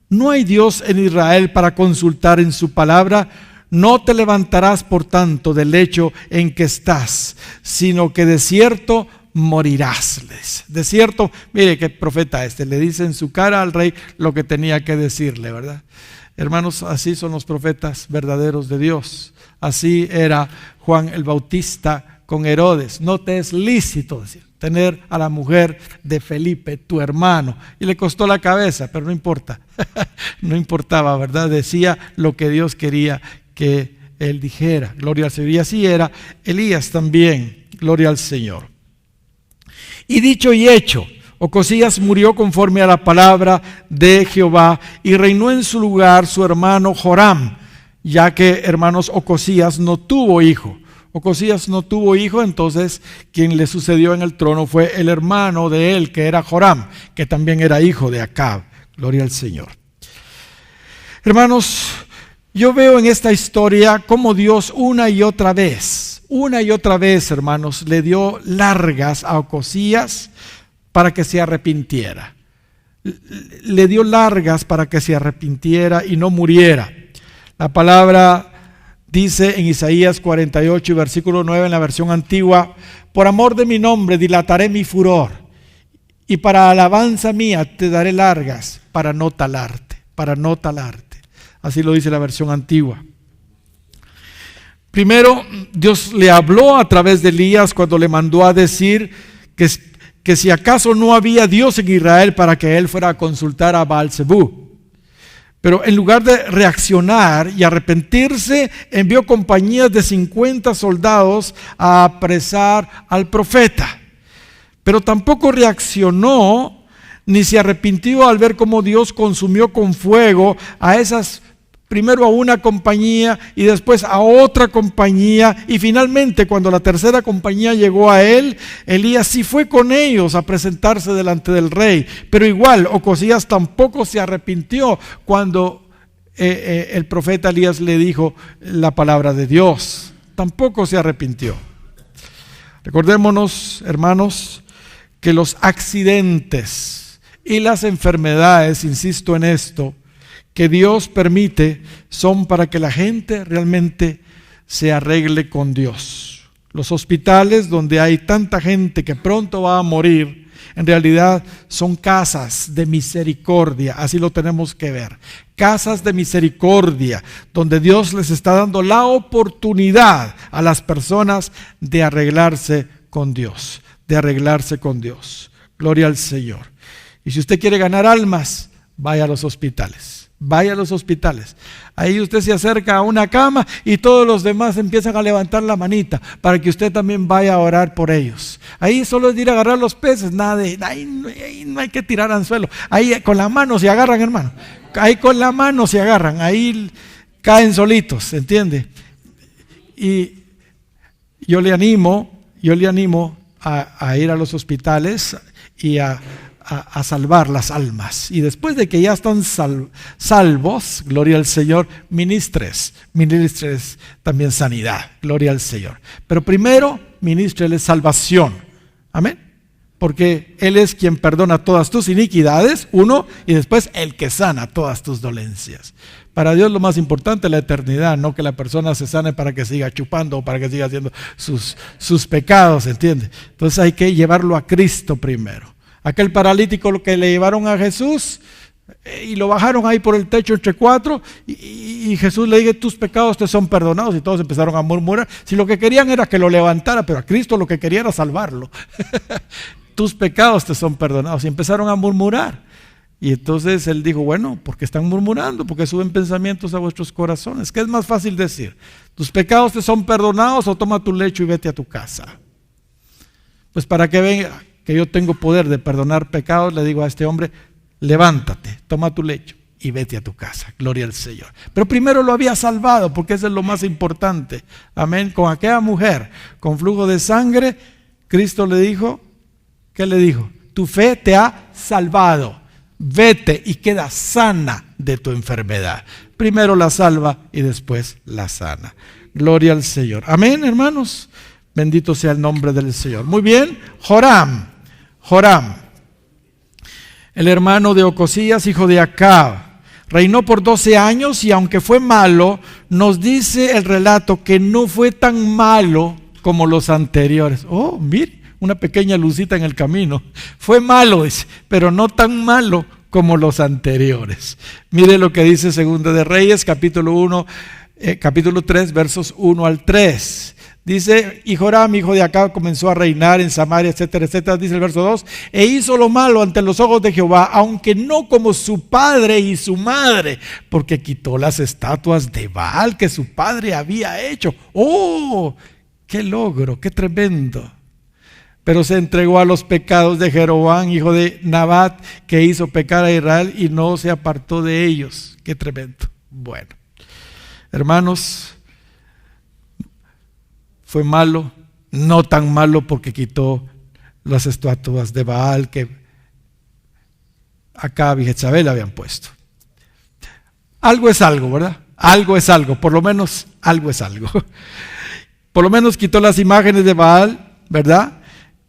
no hay Dios en Israel para consultar en su palabra. No te levantarás por tanto del lecho en que estás, sino que de cierto morirás. De cierto, mire qué profeta le dice en su cara al rey lo que tenía que decirle, ¿verdad? Hermanos, así son los profetas verdaderos de Dios. Así era Juan el Bautista con Herodes: no te es lícito tener a la mujer de Felipe, tu hermano. Y le costó la cabeza, pero no importa. No importaba, ¿verdad? Decía lo que Dios quería que él dijera. Gloria al Señor. Y así era Elías también. Gloria al Señor. Y dicho y hecho, Ocosías murió conforme a la palabra de Jehová, y reinó en su lugar su hermano Joram, ya que, hermanos, Ocosías no tuvo hijo. Ocosías no tuvo hijo, entonces quien le sucedió en el trono fue el hermano de él, que era Joram, que también era hijo de Acab. Gloria al Señor. Hermanos, yo veo en esta historia cómo Dios una y otra vez, hermanos, le dio largas a Ocosías para que se arrepintiera. Le dio largas para que se arrepintiera y no muriera. La palabra dice en Isaías 48 y versículo 9 en la versión antigua: por amor de mi nombre dilataré mi furor, y para alabanza mía te daré largas para no talarte. Así lo dice la versión antigua. Primero, Dios le habló a través de Elías cuando le mandó a decir que si acaso no había Dios en Israel para que él fuera a consultar a Baal-zebub. Pero en lugar de reaccionar y arrepentirse, envió compañías de 50 soldados a apresar al profeta. Pero tampoco reaccionó ni se arrepintió al ver cómo Dios consumió con fuego primero a una compañía y después a otra compañía, y finalmente cuando la tercera compañía llegó a él, Elías sí fue con ellos a presentarse delante del rey. Pero igual Ocosías tampoco se arrepintió cuando el profeta Elías le dijo la palabra de Dios. Tampoco se arrepintió. Recordémonos, hermanos, que los accidentes y las enfermedades, insisto en esto, que Dios permite, son para que la gente realmente se arregle con Dios. Los hospitales donde hay tanta gente que pronto va a morir, en realidad son casas de misericordia, así lo tenemos que ver. Casas de misericordia, donde Dios les está dando la oportunidad a las personas de arreglarse con Dios, Gloria al Señor. Y si usted quiere ganar almas, vaya a los hospitales. Ahí usted se acerca a una cama y todos los demás empiezan a levantar la manita para que usted también vaya a orar por ellos. Ahí solo es ir a agarrar los peces, ahí no hay que tirar anzuelo. Ahí con la mano se agarran, hermano. Ahí con la mano se agarran, ahí caen solitos, ¿entiende? Y yo le animo a ir a los hospitales y a salvar las almas. Y después de que ya están salvos, gloria al Señor, ministres también sanidad, gloria al Señor. Pero primero, ministreles salvación. Amén. Porque Él es quien perdona todas tus iniquidades, uno, y después el que sana todas tus dolencias. Para Dios lo más importante es la eternidad, no que la persona se sane para que siga chupando o para que siga haciendo sus pecados, ¿entiende? Entonces hay que llevarlo a Cristo primero. Aquel paralítico lo que le llevaron a Jesús y lo bajaron ahí por el techo entre cuatro y Jesús le dijo, tus pecados te son perdonados, y todos empezaron a murmurar. Si lo que querían era que lo levantara, pero a Cristo lo que quería era salvarlo. Tus pecados te son perdonados, y empezaron a murmurar. Y entonces él dijo, bueno, ¿por qué están murmurando? Porque suben pensamientos a vuestros corazones. ¿Qué es más fácil decir? ¿Tus pecados te son perdonados o toma tu lecho y vete a tu casa? Pues para que venga que yo tengo poder de perdonar pecados, le digo a este hombre, levántate, toma tu lecho y vete a tu casa. Gloria al Señor. Pero primero lo había salvado, porque eso es lo más importante. Amén. Con aquella mujer con flujo de sangre, Cristo le dijo, ¿qué le dijo? Tu fe te ha salvado. Vete y queda sana de tu enfermedad. Primero la salva y después la sana. Gloria al Señor. Amén, hermanos. Bendito sea el nombre del Señor. Muy bien. Joram, el hermano de Ocosías, hijo de Acab, reinó por 12 años y aunque fue malo, nos dice el relato que no fue tan malo como los anteriores. Oh, mire, una pequeña lucita en el camino. Fue malo, dice, pero no tan malo como los anteriores. Mire lo que dice Segunda de Reyes, capítulo 3, versos 1 al 3. Dice, y Joram, hijo de Acab, comenzó a reinar en Samaria, etcétera, etcétera. Dice el verso 2, e hizo lo malo ante los ojos de Jehová, aunque no como su padre y su madre, porque quitó las estatuas de Baal que su padre había hecho. ¡Oh! ¡Qué logro! ¡Qué tremendo! Pero se entregó a los pecados de Jeroboam, hijo de Nabat, que hizo pecar a Israel y no se apartó de ellos. ¡Qué tremendo! Bueno, hermanos, fue malo, no tan malo porque quitó las estatuas de Baal que Acab y Jezabel habían puesto. Algo es algo, ¿verdad? Algo es algo, por lo menos algo es algo. Por lo menos quitó las imágenes de Baal, ¿verdad?,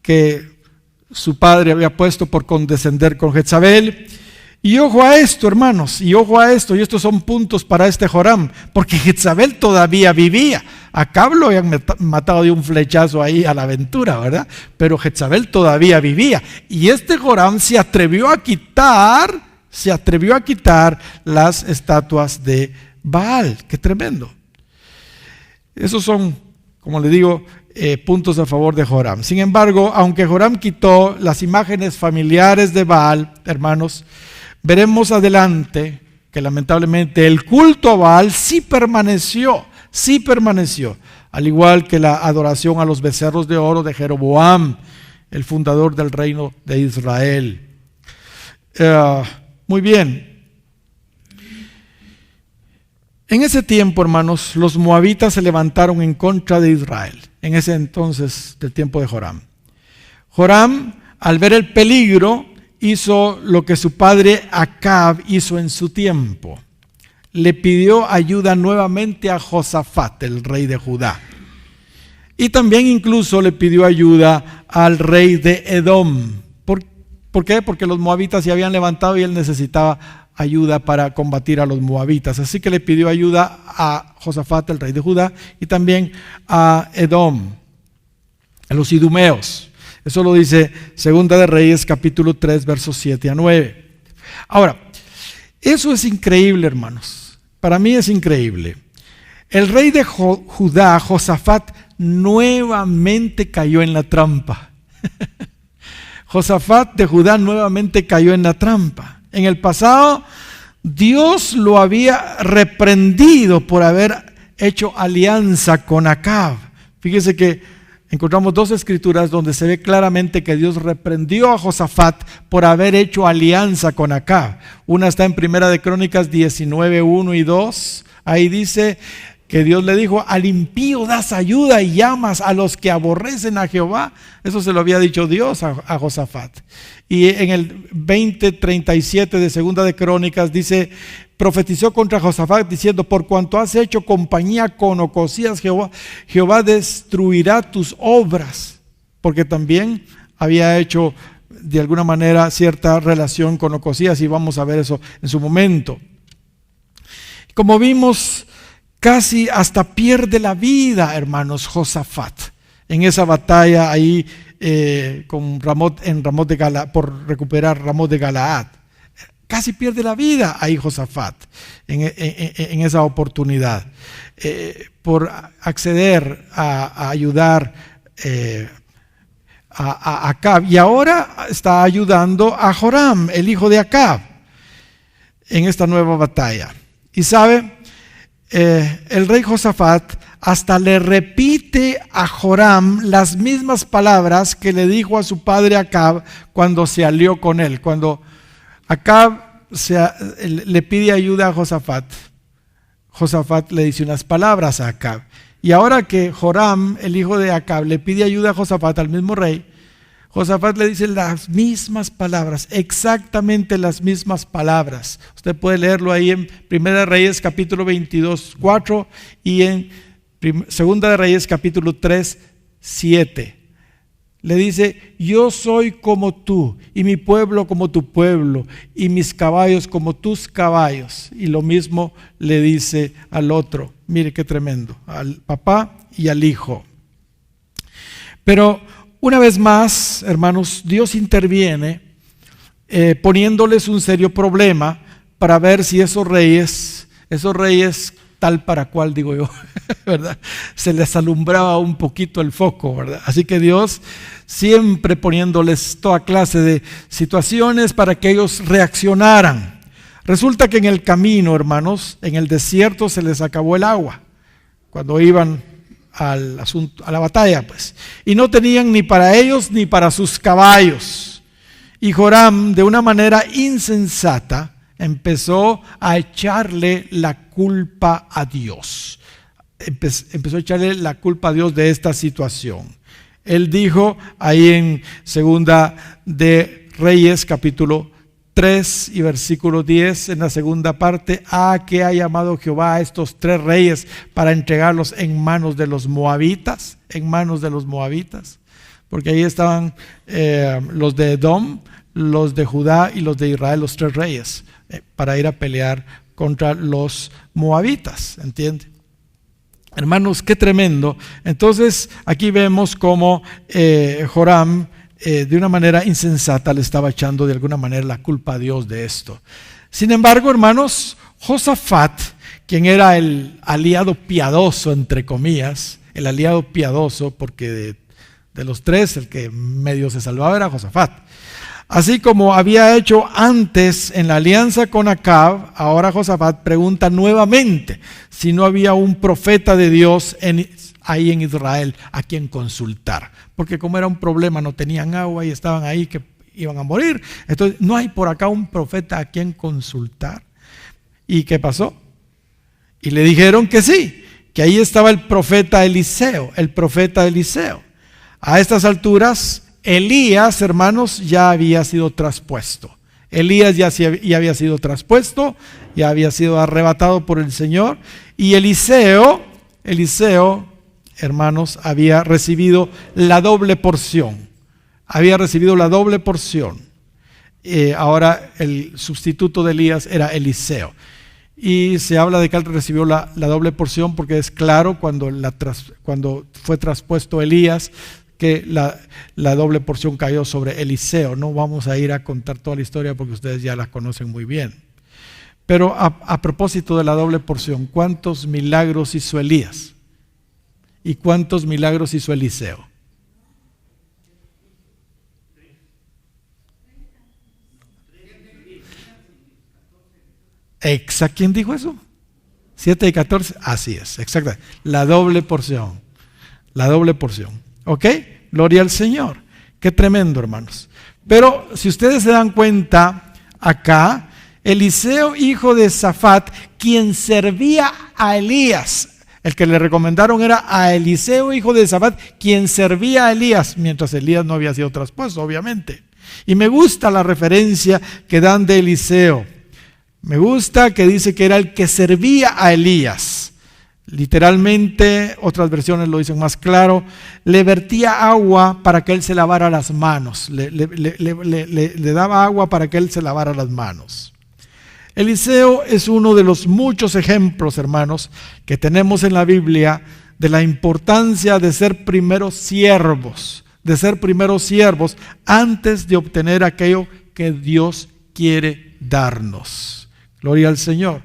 que su padre había puesto por condescender con Jezabel. Y ojo a esto, hermanos, y ojo a esto, y estos son puntos para este Joram, porque Jezabel todavía vivía. Acab lo habían matado de un flechazo ahí a la aventura, ¿verdad? Pero Jezabel todavía vivía. Y este Joram se atrevió a quitar las estatuas de Baal. ¡Qué tremendo! Esos son, como le digo, puntos a favor de Joram. Sin embargo, aunque Joram quitó las imágenes familiares de Baal, hermanos, veremos adelante que lamentablemente el culto a Baal sí permaneció, al igual que la adoración a los becerros de oro de Jeroboam, el fundador del reino de Israel. Muy bien. En ese tiempo, hermanos, los moabitas se levantaron en contra de Israel, en ese entonces del tiempo de Joram. Joram, al ver el peligro, hizo lo que su padre Acab hizo en su tiempo. Le pidió ayuda nuevamente a Josafat, el rey de Judá. Y también incluso le pidió ayuda al rey de Edom. ¿Por qué? Porque los moabitas se habían levantado y él necesitaba ayuda para combatir a los moabitas. Así que le pidió ayuda a Josafat, el rey de Judá, y también a Edom, a los idumeos. Eso lo dice Segunda de Reyes, capítulo 3, versos 7 a 9. Ahora, eso es increíble, hermanos. Para mí es increíble. El rey de Judá, Josafat, nuevamente cayó en la trampa. Josafat de Judá nuevamente cayó en la trampa. En el pasado, Dios lo había reprendido por haber hecho alianza con Acab. Fíjese que encontramos dos escrituras donde se ve claramente que Dios reprendió a Josafat por haber hecho alianza con Acab. Una está en Primera de Crónicas 19, 1 y 2. Ahí dice que Dios le dijo, al impío das ayuda y llamas a los que aborrecen a Jehová. Eso se lo había dicho Dios a Josafat. Y en el 20:37 de Segunda de Crónicas dice, profetizó contra Josafat diciendo, por cuanto has hecho compañía con Ocosías, Jehová destruirá tus obras. Porque también había hecho de alguna manera cierta relación con Ocosías, y vamos a ver eso en su momento. Como vimos, casi hasta pierde la vida, hermanos, Josafat, en esa batalla ahí con Ramot de Galaad, por recuperar Ramot de Galaad. Casi pierde la vida ahí Josafat en esa oportunidad, por acceder a ayudar a Acab. Y ahora está ayudando a Joram, el hijo de Acab, en esta nueva batalla. Y sabe, el rey Josafat hasta le repite a Joram las mismas palabras que le dijo a su padre Acab cuando se alió con él. Cuando Acab le pide ayuda a Josafat, Josafat le dice unas palabras a Acab. Y ahora que Joram, el hijo de Acab, le pide ayuda a Josafat, al mismo rey, Josafat le dice las mismas palabras, exactamente las mismas palabras. Usted puede leerlo ahí en Primera de Reyes capítulo 22, 4 y en Segunda de Reyes capítulo 3, 7. Le dice, yo soy como tú, y mi pueblo como tu pueblo, y mis caballos como tus caballos. Y lo mismo le dice al otro. Mire qué tremendo, al papá y al hijo. Pero una vez más, hermanos, Dios interviene poniéndoles un serio problema para ver si esos reyes tal para cual, digo yo, ¿verdad? Se les alumbraba un poquito el foco, ¿verdad? Así que Dios siempre poniéndoles toda clase de situaciones para que ellos reaccionaran. Resulta que en el camino, hermanos, en el desierto se les acabó el agua cuando iban a la batalla, pues. Y no tenían ni para ellos ni para sus caballos. Y Joram, de una manera insensata, empezó a echarle la culpa a Dios. Empezó a echarle la culpa a Dios de esta situación. Él dijo ahí en Segunda de Reyes capítulo 3 y versículo 10, en la segunda parte, que ha llamado Jehová a estos 3 reyes para entregarlos en manos de los moabitas, porque ahí estaban los de Edom, los de Judá y los de Israel, los 3 reyes, para ir a pelear contra los moabitas, ¿entiende? Hermanos, qué tremendo. Entonces aquí vemos cómo Joram de una manera insensata le estaba echando de alguna manera la culpa a Dios de esto. Sin embargo, hermanos, Josafat, quien era el aliado piadoso, entre comillas, el aliado piadoso, porque de los 3 el que medio se salvaba era Josafat. Así como había hecho antes en la alianza con Acab, ahora Josafat pregunta nuevamente si no había un profeta de Dios ahí en Israel a quien consultar. Porque como era un problema, no tenían agua y estaban ahí que iban a morir. Entonces, no hay por acá un profeta a quien consultar. ¿Y qué pasó? Y le dijeron que sí, que ahí estaba el profeta Eliseo. A estas alturas, Elías, hermanos, ya había sido traspuesto. Elías ya había sido traspuesto, ya había sido arrebatado por el Señor. Y Eliseo, hermanos, había recibido la doble porción. Ahora el sustituto de Elías era Eliseo. Y se habla de que él recibió la doble porción porque es claro cuando fue traspuesto Elías, que la doble porción cayó sobre Eliseo. No vamos a ir a contar toda la historia porque ustedes ya la conocen muy bien. Pero a propósito de la doble porción, ¿cuántos milagros hizo Elías? ¿Y cuántos milagros hizo Eliseo? ¿Quién dijo eso? 7 y 14. Así es, exactamente. La doble porción. ¿Ok? Gloria al Señor. Qué tremendo, hermanos. Pero si ustedes se dan cuenta, acá, Eliseo, hijo de Safat, quien servía a Elías, el que le recomendaron era a Eliseo, hijo de Safat, quien servía a Elías, mientras Elías no había sido traspuesto, obviamente. Y me gusta la referencia que dan de Eliseo. Me gusta que dice que era el que servía a Elías. Literalmente, otras versiones lo dicen más claro, le vertía agua para que él se lavara las manos. Le daba agua para que él se lavara las manos. Eliseo es uno de los muchos ejemplos, hermanos, que tenemos en la Biblia de la importancia de ser primeros siervos, antes de obtener aquello que Dios quiere darnos. Gloria al Señor.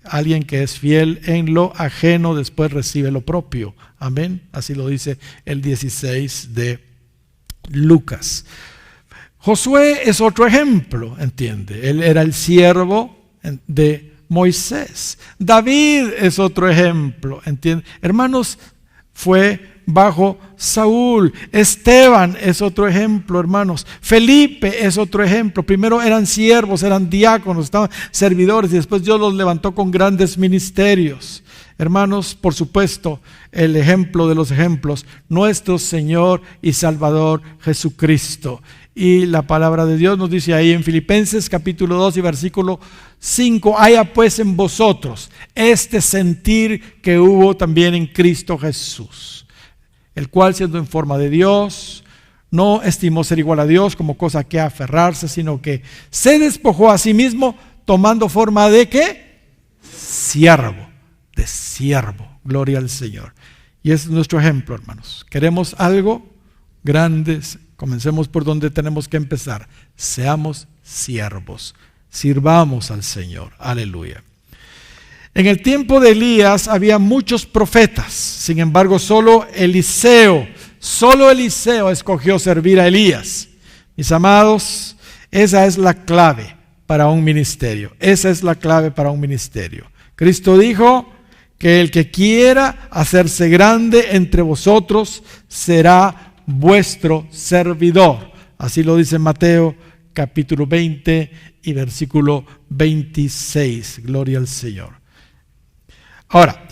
Alguien que es fiel en lo ajeno, después recibe lo propio. Amén. Así lo dice el 16 de Lucas. Josué es otro ejemplo, ¿entiende? Él era el siervo de Moisés. David es otro ejemplo, ¿entiende? Hermanos, fue bajo Saúl. Esteban es otro ejemplo, hermanos. Felipe es otro ejemplo. Primero eran siervos, eran diáconos, estaban servidores, y después Dios los levantó con grandes ministerios. Hermanos, por supuesto, el ejemplo de los ejemplos, nuestro Señor y Salvador Jesucristo. Y la palabra de Dios nos dice ahí en Filipenses capítulo 2 y versículo 5, haya pues en vosotros este sentir que hubo también en Cristo Jesús, el cual, siendo en forma de Dios, no estimó ser igual a Dios como cosa que aferrarse, sino que se despojó a sí mismo, tomando forma de ¿qué? Siervo, de siervo. Gloria al Señor. Y ese es nuestro ejemplo, hermanos. ¿Queremos algo? Grandes. Comencemos por donde tenemos que empezar. Seamos siervos. Sirvamos al Señor. Aleluya. En el tiempo de Elías había muchos profetas. Sin embargo, solo Eliseo escogió servir a Elías. Mis amados, esa es la clave para un ministerio. Esa es la clave para un ministerio. Cristo dijo que el que quiera hacerse grande entre vosotros será vuestro servidor. Así lo dice Mateo capítulo 20 y versículo 26. Gloria al Señor. Ahora,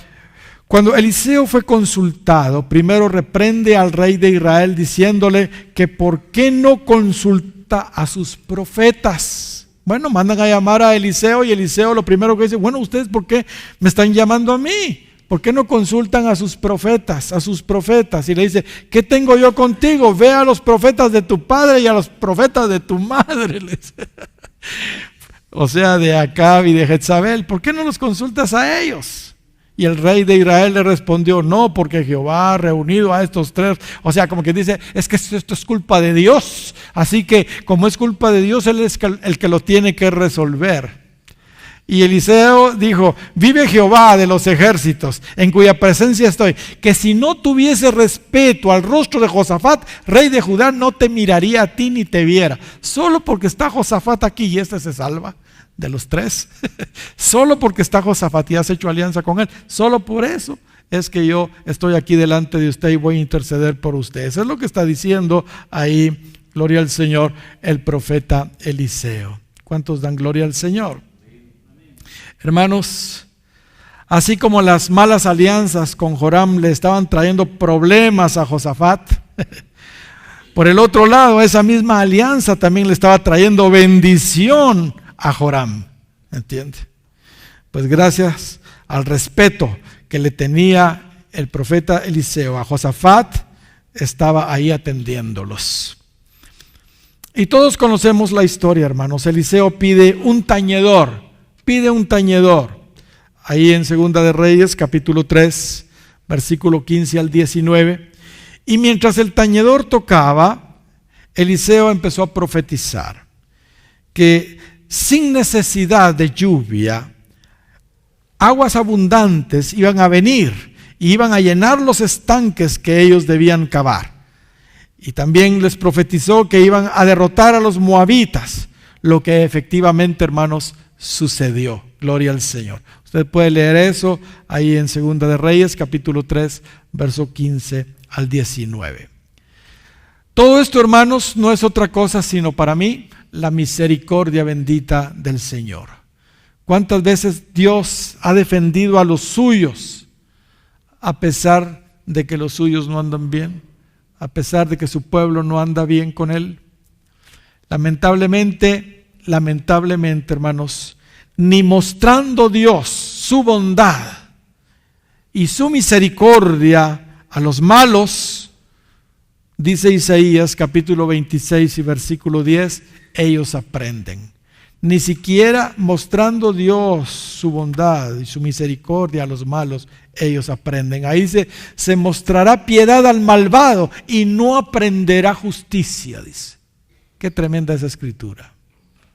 cuando Eliseo fue consultado, primero reprende al rey de Israel diciéndole que por qué no consulta a sus profetas. Bueno, mandan a llamar a Eliseo y Eliseo lo primero que dice, bueno, ¿ustedes por qué me están llamando a mí? ¿Por qué no consultan a sus profetas? Y le dice, ¿qué tengo yo contigo? Ve a los profetas de tu padre y a los profetas de tu madre. O sea, de Acab y de Jezabel. ¿Por qué no los consultas a ellos? Y el rey de Israel le respondió, no, porque Jehová ha reunido a estos tres. O sea, como que dice, es que esto es culpa de Dios. Así que como es culpa de Dios, Él es el que lo tiene que resolver. Y Eliseo dijo, vive Jehová de los ejércitos, en cuya presencia estoy, que si no tuviese respeto al rostro de Josafat, rey de Judá, no te miraría a ti ni te viera. Solo porque está Josafat aquí y este se salva de los tres. Solo porque está Josafat y has hecho alianza con él. Solo por eso es que yo estoy aquí delante de usted y voy a interceder por usted. Eso es lo que está diciendo ahí, gloria al Señor, el profeta Eliseo. ¿Cuántos dan gloria al Señor? Hermanos, así como las malas alianzas con Joram le estaban trayendo problemas a Josafat, por el otro lado, esa misma alianza también le estaba trayendo bendición a Joram. ¿Entiende? Pues gracias al respeto que le tenía el profeta Eliseo a Josafat, estaba ahí atendiéndolos. Y todos conocemos la historia, hermanos. Eliseo pide un tañedor. Ahí en Segunda de Reyes, capítulo 3, versículo 15 al 19. Y mientras el tañedor tocaba, Eliseo empezó a profetizar que sin necesidad de lluvia, aguas abundantes iban a venir y iban a llenar los estanques que ellos debían cavar. Y también les profetizó que iban a derrotar a los moabitas, lo que efectivamente, hermanos, sucedió. Gloria al Señor. Usted puede leer eso ahí en Segunda de Reyes, capítulo 3, verso 15 al 19. Todo esto, hermanos, no es otra cosa sino para mí la misericordia bendita del Señor. ¿Cuántas veces Dios ha defendido a los suyos a pesar de que los suyos no andan bien? A pesar de que su pueblo no anda bien con Él. Lamentablemente, hermanos, ni mostrando Dios su bondad y su misericordia a los malos, dice Isaías capítulo 26 y versículo 10, ellos aprenden. ni siquiera mostrando Dios su bondad y su misericordia a los malos, ellos aprenden. Ahí se mostrará piedad al malvado y no aprenderá justicia, dice. Qué tremenda esa escritura,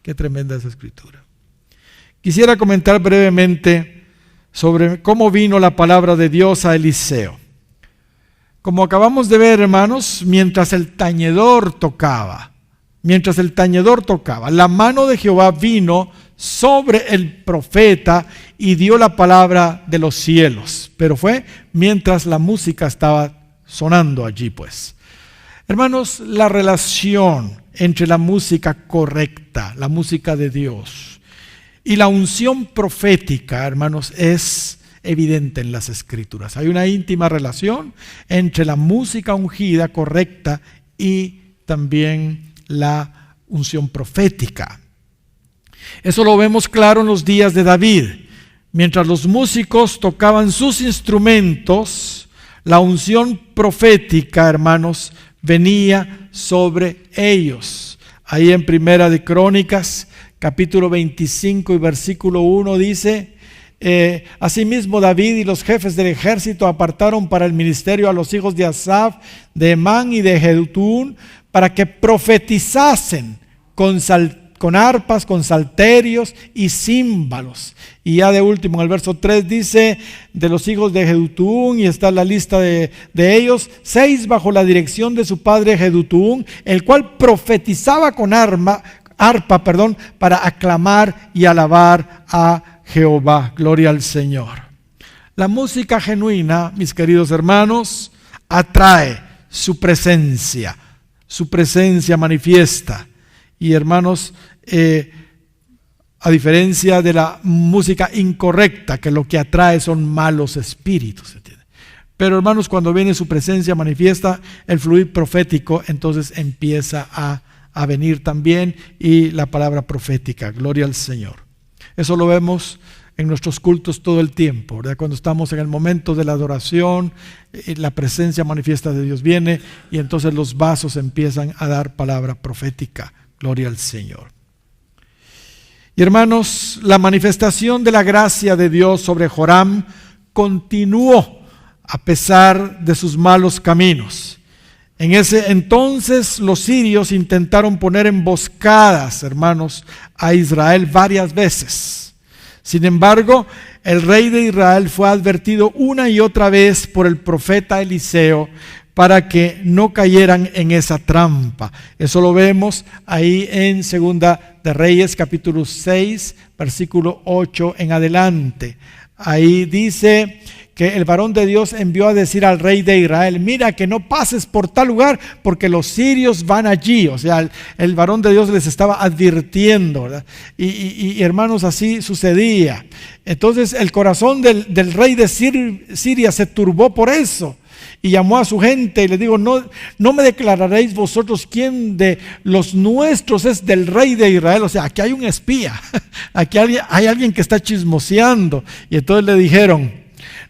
qué tremenda esa escritura. Quisiera comentar brevemente sobre cómo vino la palabra de Dios a Eliseo. Como acabamos de ver, hermanos, mientras el tañedor tocaba, la mano de Jehová vino sobre el profeta y dio la palabra de los cielos. Pero fue mientras la música estaba sonando allí, pues. Hermanos, la relación entre la música correcta, la música de Dios, y la unción profética, hermanos, es evidente en las Escrituras. Hay una íntima relación entre la música ungida correcta y también la unción profética. Eso lo vemos claro en los días de David. Mientras los músicos tocaban sus instrumentos, la unción profética, hermanos, venía sobre ellos. Ahí en Primera de Crónicas, capítulo 25 y versículo 1 dice: asimismo David y los jefes del ejército apartaron para el ministerio a los hijos de Asaf, de Emán y de Jedutún, para que profetizasen con arpas, con salterios y címbalos. Y ya de último, en el verso 3 dice: de los hijos de Jedutún, y está la lista de ellos, 6 bajo la dirección de su padre Jedutún, el cual profetizaba con arpa, para aclamar y alabar a Jehová. Gloria al Señor. La música genuina, mis queridos hermanos, atrae su presencia manifiesta. Y hermanos, a diferencia de la música incorrecta, que lo que atrae son malos espíritus, ¿entiende? Pero hermanos, cuando viene su presencia manifiesta, el fluir profético entonces empieza a venir también, y la palabra profética. Gloria al Señor. Eso lo vemos en nuestros cultos todo el tiempo, ¿verdad? Cuando estamos en el momento de la adoración, la presencia manifiesta de Dios viene y entonces los vasos empiezan a dar palabra profética. Gloria al Señor. Y hermanos, la manifestación de la gracia de Dios sobre Joram continuó a pesar de sus malos caminos. En ese entonces los sirios intentaron poner emboscadas, hermanos, a Israel varias veces. Sin embargo, el rey de Israel fue advertido una y otra vez por el profeta Eliseo para que no cayeran en esa trampa. Eso lo vemos ahí en Segunda de Reyes, capítulo 6, versículo 8 en adelante. Ahí dice que el varón de Dios envió a decir al rey de Israel: mira, que no pases por tal lugar, porque los sirios van allí. O sea, el varón de Dios les estaba advirtiendo, ¿verdad? Y hermanos, así sucedía. Entonces el corazón del rey de Siria se turbó por eso, y llamó a su gente y le dijo: no me declararéis vosotros quién de los nuestros es del rey de Israel. O sea, aquí hay un espía, aquí hay alguien que está chismoseando. Y entonces le dijeron: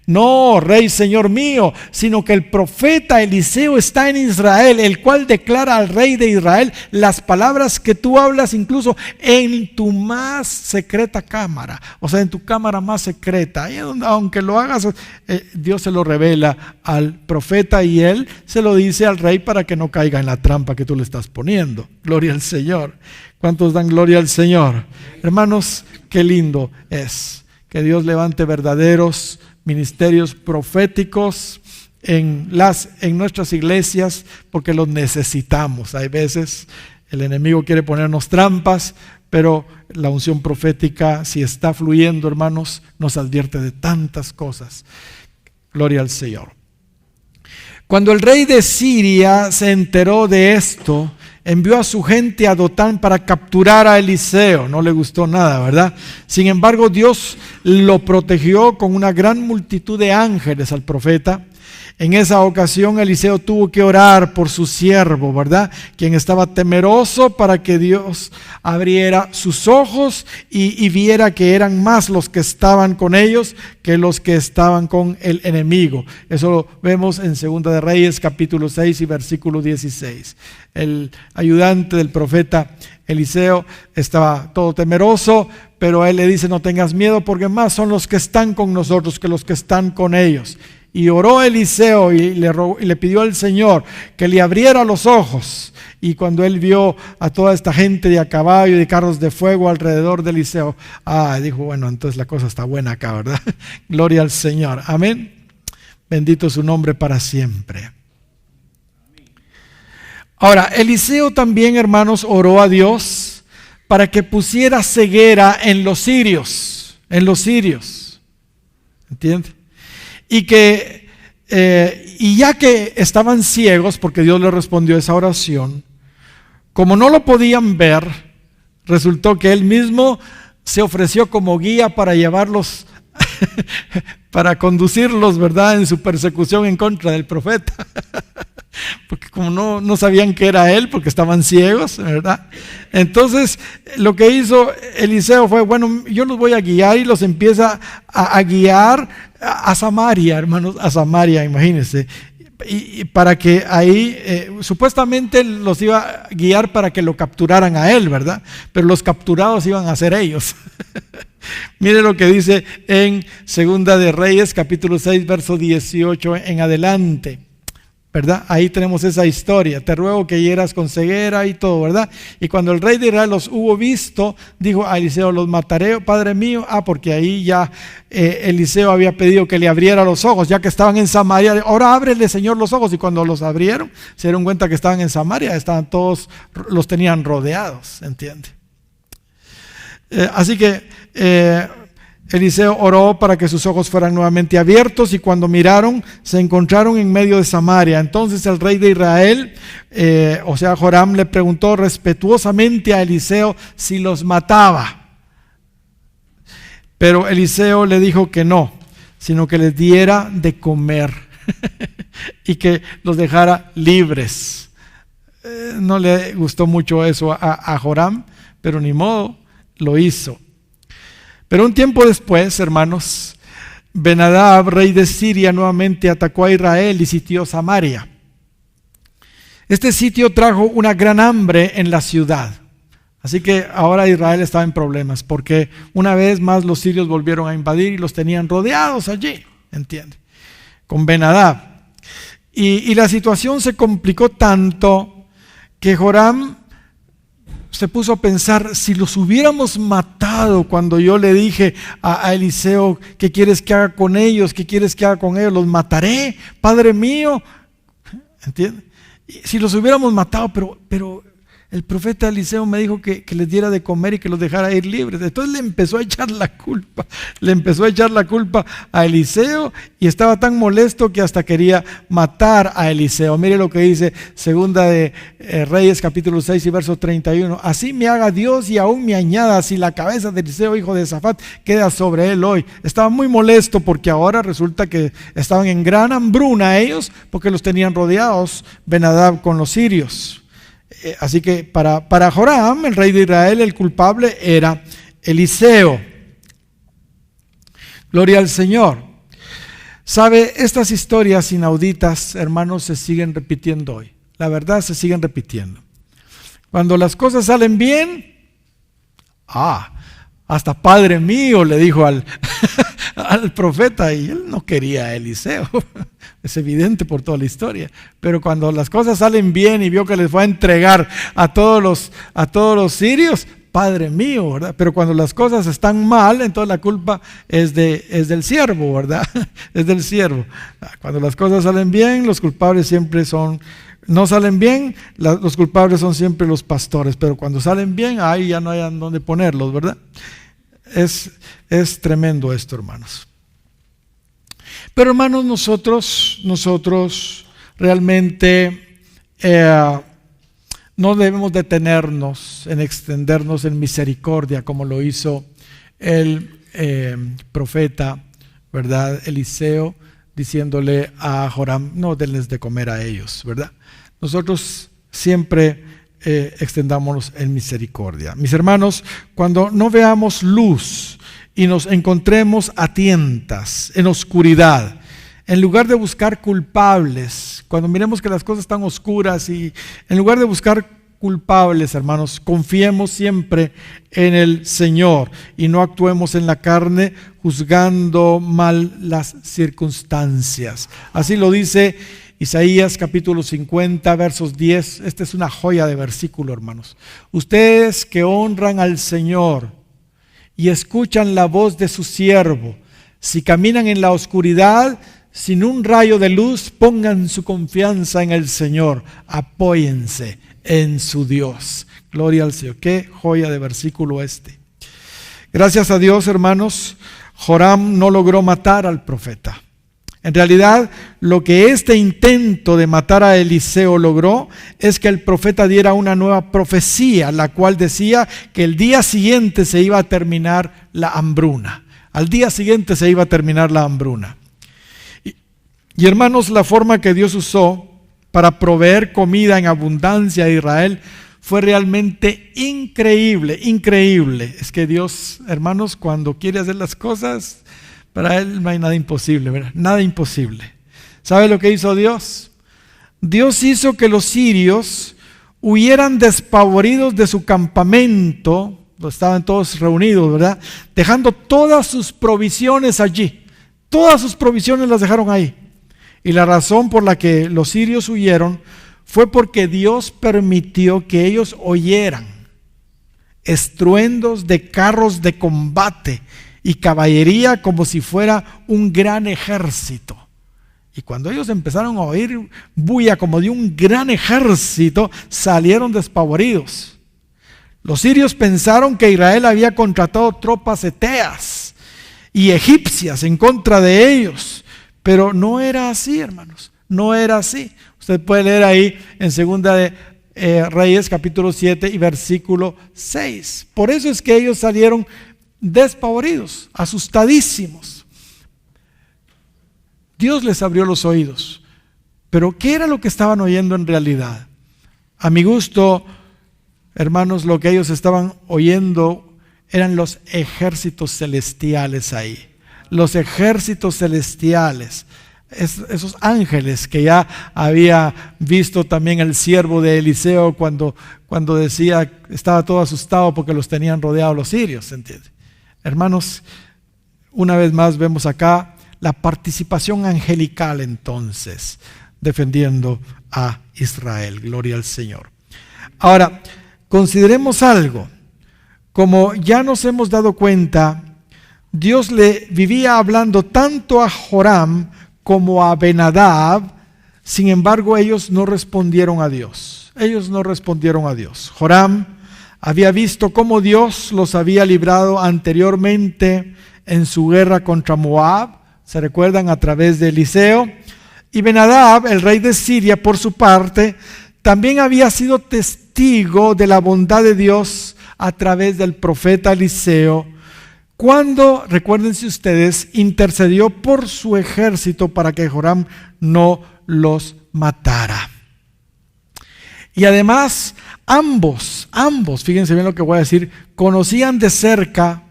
no, rey, señor mío, sino que el profeta Eliseo está en Israel, el cual declara al rey de Israel las palabras que tú hablas incluso en tu más secreta cámara. O sea, en tu cámara más secreta. Ahí donde, aunque lo hagas, Dios se lo revela al profeta y él se lo dice al rey para que no caiga en la trampa que tú le estás poniendo. Gloria al Señor. ¿Cuántos dan gloria al Señor? Hermanos, qué lindo es que Dios levante verdaderos ministerios proféticos en nuestras iglesias, porque los necesitamos. Hay veces el enemigo quiere ponernos trampas, pero la unción profética, si está fluyendo, hermanos, nos advierte de tantas cosas. Gloria al Señor. Cuando el rey de Siria se enteró de esto, envió a su gente a Dotán para capturar a Eliseo. No le gustó nada, ¿verdad? Sin embargo, Dios lo protegió con una gran multitud de ángeles al profeta, En esa ocasión Eliseo tuvo que orar por su siervo, ¿verdad? Quien estaba temeroso para que Dios abriera sus ojos y viera que eran más los que estaban con ellos que los que estaban con el enemigo. Eso lo vemos en 2 de Reyes capítulo 6 y versículo 16. El ayudante del profeta Eliseo estaba todo temeroso, pero él le dice: no tengas miedo, porque más son los que están con nosotros que los que están con ellos. Y oró Eliseo y le pidió al Señor que le abriera los ojos. Y cuando él vio a toda esta gente de a caballo y de carros de fuego alrededor de Eliseo, dijo: bueno, entonces la cosa está buena acá, ¿verdad? Gloria al Señor. Amén. Bendito su nombre para siempre. Ahora, Eliseo también, hermanos, oró a Dios para que pusiera ceguera en los sirios. ¿Entiende? Y ya que estaban ciegos, porque Dios le respondió esa oración, como no lo podían ver, resultó que él mismo se ofreció como guía para llevarlos, para conducirlos, ¿verdad?, en su persecución en contra del profeta. Porque como no sabían que era él, porque estaban ciegos, ¿verdad? Entonces lo que hizo Eliseo fue: bueno, yo los voy a guiar, y los empieza a guiar a Samaria, hermanos, a Samaria, imagínense. Y para que ahí, supuestamente los iba a guiar para que lo capturaran a él, ¿verdad? Pero los capturados iban a ser ellos. Mire lo que dice en 2 de Reyes capítulo 6 verso 18 en adelante, ¿verdad? Ahí tenemos esa historia. Te ruego que hieras con ceguera y todo, ¿verdad? Y cuando el rey de Israel los hubo visto, dijo a Eliseo: los mataré, padre mío. Porque ahí ya Eliseo había pedido que le abriera los ojos, ya que estaban en Samaria. Ahora ábrele, Señor, los ojos. Y cuando los abrieron, se dieron cuenta que estaban en Samaria. Estaban todos, los tenían rodeados, ¿entiende? Así que Eliseo oró para que sus ojos fueran nuevamente abiertos, y cuando miraron se encontraron en medio de Samaria. Entonces el rey de Israel, Joram, le preguntó respetuosamente a Eliseo si los mataba. Pero Eliseo le dijo que no, sino que les diera de comer y que los dejara libres. No le gustó mucho eso a Joram, pero ni modo, lo hizo. Pero un tiempo después, hermanos, Ben-Hadad, rey de Siria, nuevamente atacó a Israel y sitió Samaria. Este sitio trajo una gran hambre en la ciudad. Así que ahora Israel estaba en problemas, porque una vez más los sirios volvieron a invadir y los tenían rodeados allí, ¿entiende? Con Ben-Hadad. Y la situación se complicó tanto que Joram se puso a pensar: si los hubiéramos matado cuando yo le dije a Eliseo: ¿qué quieres que haga con ellos? ¿Qué quieres que haga con ellos? Los mataré, padre mío. ¿Entiendes? Si los hubiéramos matado, pero el profeta Eliseo me dijo que les diera de comer y que los dejara ir libres. Entonces le empezó a echar la culpa a Eliseo, y estaba tan molesto que hasta quería matar a Eliseo. Mire lo que dice 2 de Reyes capítulo 6 y verso 31. Así me haga Dios y aún me añada, si la cabeza de Eliseo hijo de Safat queda sobre él hoy. Estaba muy molesto porque ahora resulta que estaban en gran hambruna ellos, porque los tenían rodeados Ben-Hadad con los sirios. Así que para Joram, el rey de Israel, el culpable era Eliseo. Gloria al Señor. ¿Sabe? Estas historias inauditas, hermanos, se siguen repitiendo hoy. La verdad, se siguen repitiendo. Cuando las cosas salen bien, hasta padre mío le dijo al profeta, y él no quería a Eliseo. Es evidente por toda la historia. Pero cuando las cosas salen bien y vio que les fue a entregar a todos los sirios, padre mío, ¿verdad? Pero cuando las cosas están mal, entonces la culpa es del siervo, ¿verdad? Es del siervo. Cuando las cosas salen bien, los culpables siempre no salen bien, los culpables son siempre los pastores. Pero cuando salen bien, ahí ya no hay dónde ponerlos, ¿verdad? Es tremendo esto, hermanos. Pero hermanos, nosotros realmente no debemos detenernos en extendernos en misericordia como lo hizo el profeta, ¿verdad? Eliseo. diciéndole a Joram, no denles de comer a ellos, ¿verdad? Nosotros siempre extendámonos en misericordia. Mis hermanos, cuando no veamos luz y nos encontremos a tientas, en oscuridad, en lugar de buscar culpables, cuando miremos que las cosas están oscuras y en lugar de buscar culpables, hermanos, confiemos siempre en el Señor y no actuemos en la carne juzgando mal las circunstancias. Así lo dice Isaías capítulo 50, versos 10. Esta es una joya de versículo, hermanos. Ustedes que honran al Señor y escuchan la voz de su siervo, si caminan en la oscuridad, sin un rayo de luz, pongan su confianza en el Señor, apóyense en su Dios. Gloria al Señor. Qué joya de versículo este. Gracias a Dios, hermanos, Joram no logró matar al profeta. En realidad, lo que este intento de matar a Eliseo logró es que el profeta diera una nueva profecía, la cual decía que el día siguiente se iba a terminar la hambruna. Al día siguiente se iba a terminar la hambruna. Y hermanos, la forma que Dios usó para proveer comida en abundancia a Israel fue realmente increíble, increíble. Es que Dios, hermanos, cuando quiere hacer las cosas, para Él no hay nada imposible, ¿verdad? Nada imposible. ¿Sabe lo que hizo Dios? Dios hizo que los sirios huyeran despavoridos de su campamento, estaban todos reunidos, ¿verdad? Dejando todas sus provisiones allí. Todas sus provisiones las dejaron ahí. Y la razón por la que los sirios huyeron fue porque Dios permitió que ellos oyeran estruendos de carros de combate y caballería como si fuera un gran ejército. Y cuando ellos empezaron a oír bulla como de un gran ejército, salieron despavoridos. Los sirios pensaron que Israel había contratado tropas eteas y egipcias en contra de ellos. Pero no era así, hermanos, no era así. Usted puede leer ahí en Segunda de Reyes, capítulo 7 y versículo 6. Por eso es que ellos salieron despavoridos, asustadísimos. Dios les abrió los oídos. Pero ¿qué era lo que estaban oyendo en realidad? A mi gusto, hermanos, lo que ellos estaban oyendo eran los ejércitos celestiales ahí. Los ejércitos celestiales, esos ángeles que ya había visto también el siervo de Eliseo cuando decía, estaba todo asustado porque los tenían rodeados los sirios, ¿se entiende? Hermanos, una vez más vemos acá la participación angelical entonces, defendiendo a Israel. Gloria al Señor. Ahora, consideremos algo. Como ya nos hemos dado cuenta, Dios le vivía hablando tanto a Joram como a Ben-Hadad. Sin embargo, ellos no respondieron a Dios. Ellos no respondieron a Dios. Joram había visto cómo Dios los había librado anteriormente en su guerra contra Moab. ¿Se recuerdan? A través de Eliseo. Y Ben-Hadad, el rey de Siria, por su parte, también había sido testigo de la bondad de Dios a través del profeta Eliseo, cuando, recuérdense ustedes, intercedió por su ejército para que Joram no los matara. Y además, ambos, fíjense bien lo que voy a decir, conocían de cerca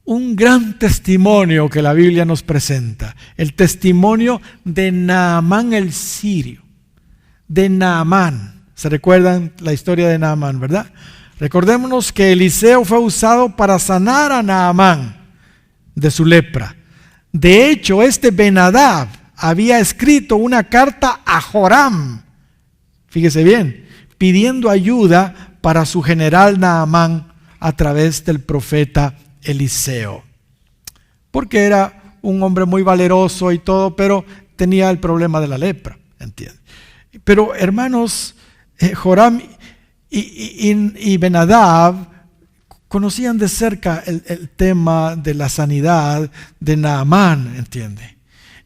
un gran testimonio que la Biblia nos presenta, el testimonio de Naamán el sirio, de Naamán. ¿Se recuerdan la historia de Naamán, verdad? Recordémonos que Eliseo fue usado para sanar a Naamán de su lepra. De hecho, este Ben-Hadad había escrito una carta a Joram, fíjese bien, pidiendo ayuda para su general Naamán a través del profeta Eliseo. Porque era un hombre muy valeroso y todo, pero tenía el problema de la lepra, ¿entiende? Pero hermanos, Joram y Ben-Hadad conocían de cerca el tema de la sanidad de Naamán, ¿entiende?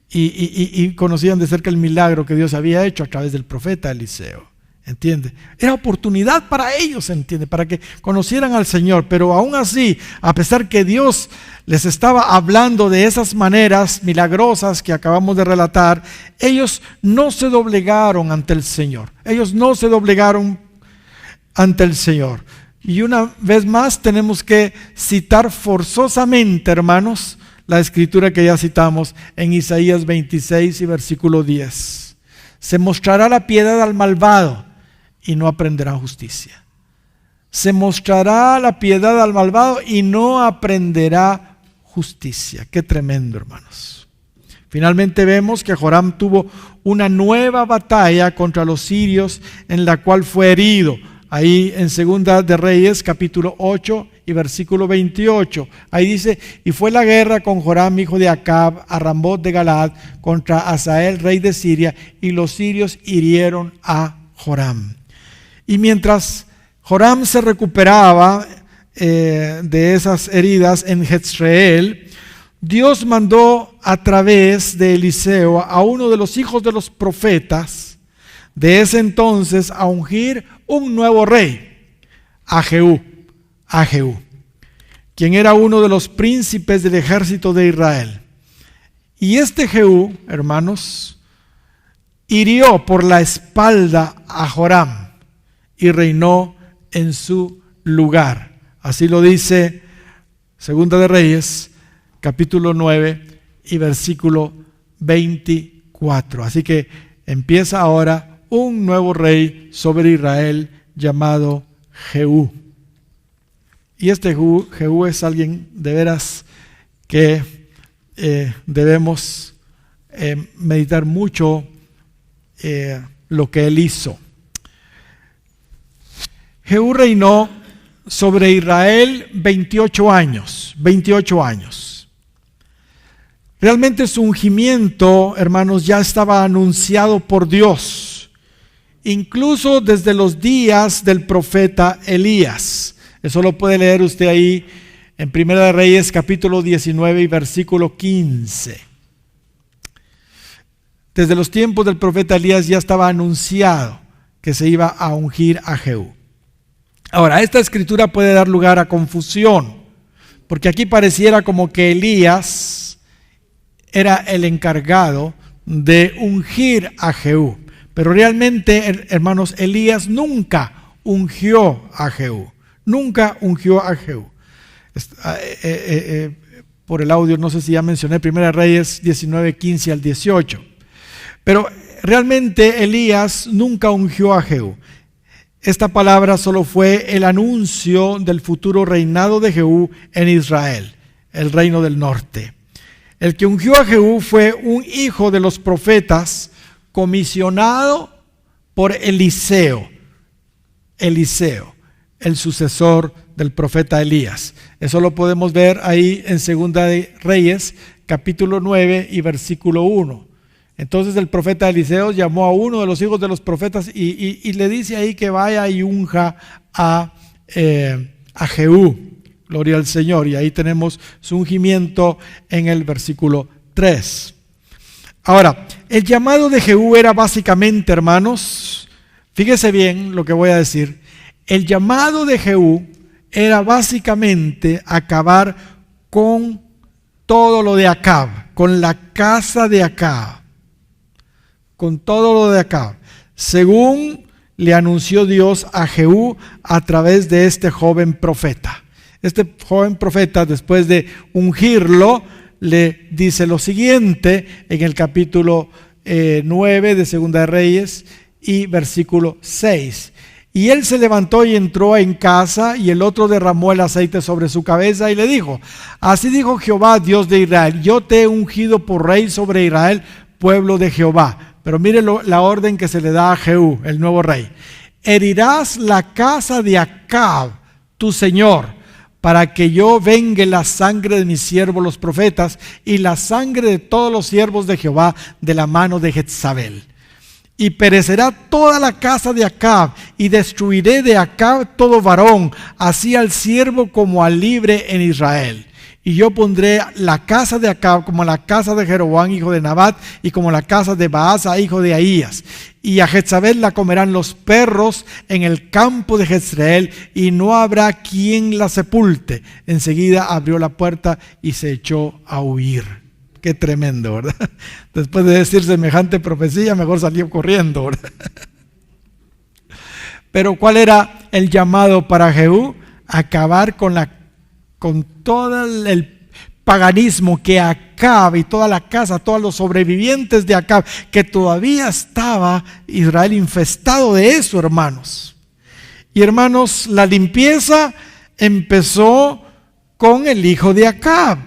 Y conocían de cerca el milagro que Dios había hecho a través del profeta Eliseo, ¿entiende? Era oportunidad para ellos, ¿entiende? Para que conocieran al Señor. Pero aún así, a pesar que Dios les estaba hablando de esas maneras milagrosas que acabamos de relatar, ellos no se doblegaron ante el Señor. Ellos no se doblegaron ante el Señor. Y una vez más tenemos que citar forzosamente, hermanos, la escritura que ya citamos en Isaías 26 y versículo 10. Se mostrará la piedad al malvado y no aprenderá justicia. Se mostrará la piedad al malvado y no aprenderá justicia. Qué tremendo, hermanos. Finalmente vemos que Joram tuvo una nueva batalla contra los sirios en la cual fue herido. Ahí en Segunda de Reyes, capítulo 8 y versículo 28. Ahí dice, y fue la guerra con Joram, hijo de Acab, a Ramot de Galaad, contra Hazael, rey de Siria, y los sirios hirieron a Joram. Y mientras Joram se recuperaba de esas heridas en Jezreel, Dios mandó a través de Eliseo a uno de los hijos de los profetas de ese entonces a ungir un nuevo rey, a Jehú, quien era uno de los príncipes del ejército de Israel. Y este Jehú, hermanos, hirió por la espalda a Joram y reinó en su lugar. Así lo dice Segunda de Reyes, capítulo 9 y versículo 24. Así que empieza ahora un nuevo rey sobre Israel llamado Jehú. Y este Jehú es alguien de veras que debemos meditar mucho lo que él hizo. Jehú reinó sobre Israel 28 años. Realmente su ungimiento, hermanos, ya estaba anunciado por Dios. Incluso desde los días del profeta Elías. Eso lo puede leer usted ahí en Primera de Reyes, capítulo 19 y versículo 15. Desde los tiempos del profeta Elías ya estaba anunciado que se iba a ungir a Jehú. Ahora, esta escritura puede dar lugar a confusión, porque aquí pareciera como que Elías era el encargado de ungir a Jehú. Pero realmente, hermanos, Elías nunca ungió a Jehú. Por el audio, no sé si ya mencioné, Primera Reyes 19, 15 al 18. Pero realmente Elías nunca ungió a Jehú. Esta palabra solo fue el anuncio del futuro reinado de Jehú en Israel, el reino del norte. El que ungió a Jehú fue un hijo de los profetas, comisionado por Eliseo, el sucesor del profeta Elías. Eso lo podemos ver ahí en Segunda de Reyes, capítulo 9 y versículo 1. Entonces el profeta Eliseo llamó a uno de los hijos de los profetas y le dice ahí que vaya y unja a Jehú. Gloria al Señor. Y ahí tenemos su ungimiento en el versículo 3. Ahora, el llamado de Jehú era básicamente, hermanos, fíjese bien lo que voy a decir. El llamado de Jehú era básicamente acabar con todo lo de Acab, con la casa de Acab, con todo lo de Acab, según le anunció Dios a Jehú a través de este joven profeta. Este joven profeta, después de ungirlo, le dice lo siguiente en el capítulo 9 de Segunda de Reyes y versículo 6. Y él se levantó y entró en casa, y el otro derramó el aceite sobre su cabeza y le dijo: así dijo Jehová, Dios de Israel, yo te he ungido por rey sobre Israel, pueblo de Jehová. Pero mire la orden que se le da a Jehú, el nuevo rey. Herirás la casa de Acab, tu señor, para que yo vengue la sangre de mis siervos los profetas y la sangre de todos los siervos de Jehová de la mano de Jezabel. Y perecerá toda la casa de Acab, y destruiré de Acab todo varón, así al siervo como al libre en Israel. Y yo pondré la casa de Acab como la casa de Jeroboam, hijo de Nabat, y como la casa de Baasa, hijo de Ahías. Y a Jezabel la comerán los perros en el campo de Jezreel, y no habrá quien la sepulte. Enseguida abrió la puerta y se echó a huir. Qué tremendo, ¿verdad? Después de decir semejante profecía, mejor salió corriendo, ¿verdad? Pero ¿cuál era el llamado para Jehú? Acabar con todo el paganismo que Acab y toda la casa, todos los sobrevivientes de Acab, que todavía estaba Israel infestado de eso, hermanos. Y hermanos, la limpieza empezó con el hijo de Acab,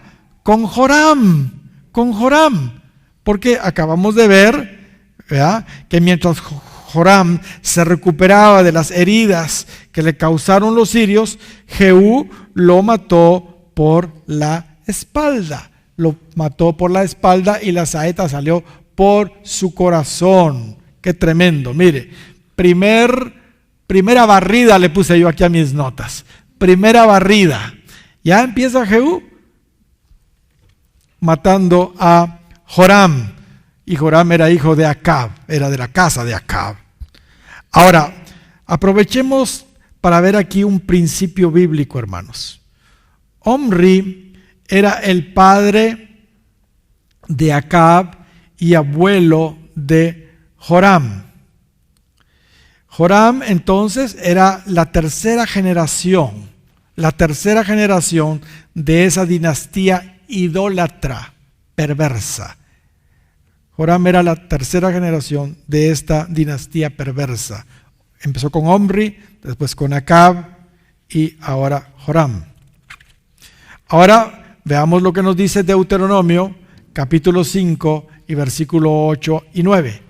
con Joram, porque acabamos de ver, ¿verdad?, que mientras Joram se recuperaba de las heridas que le causaron los sirios, Jehú lo mató por la espalda. Lo mató por la espalda y la saeta salió por su corazón. Qué tremendo. Mire, primera barrida le puse yo aquí a mis notas. Primera barrida. Ya empieza Jehú matando a Joram. Y Joram era hijo de Acab, era de la casa de Acab. Ahora, aprovechemos para ver aquí un principio bíblico, hermanos. Omri era el padre de Acab y abuelo de Joram. Joram entonces era la tercera generación de esa dinastía idólatra, perversa. Joram era la tercera generación de esta dinastía perversa. Empezó con Omri, después con Acab y ahora Joram. Ahora veamos lo que nos dice Deuteronomio, capítulo 5 y versículo 8 y 9.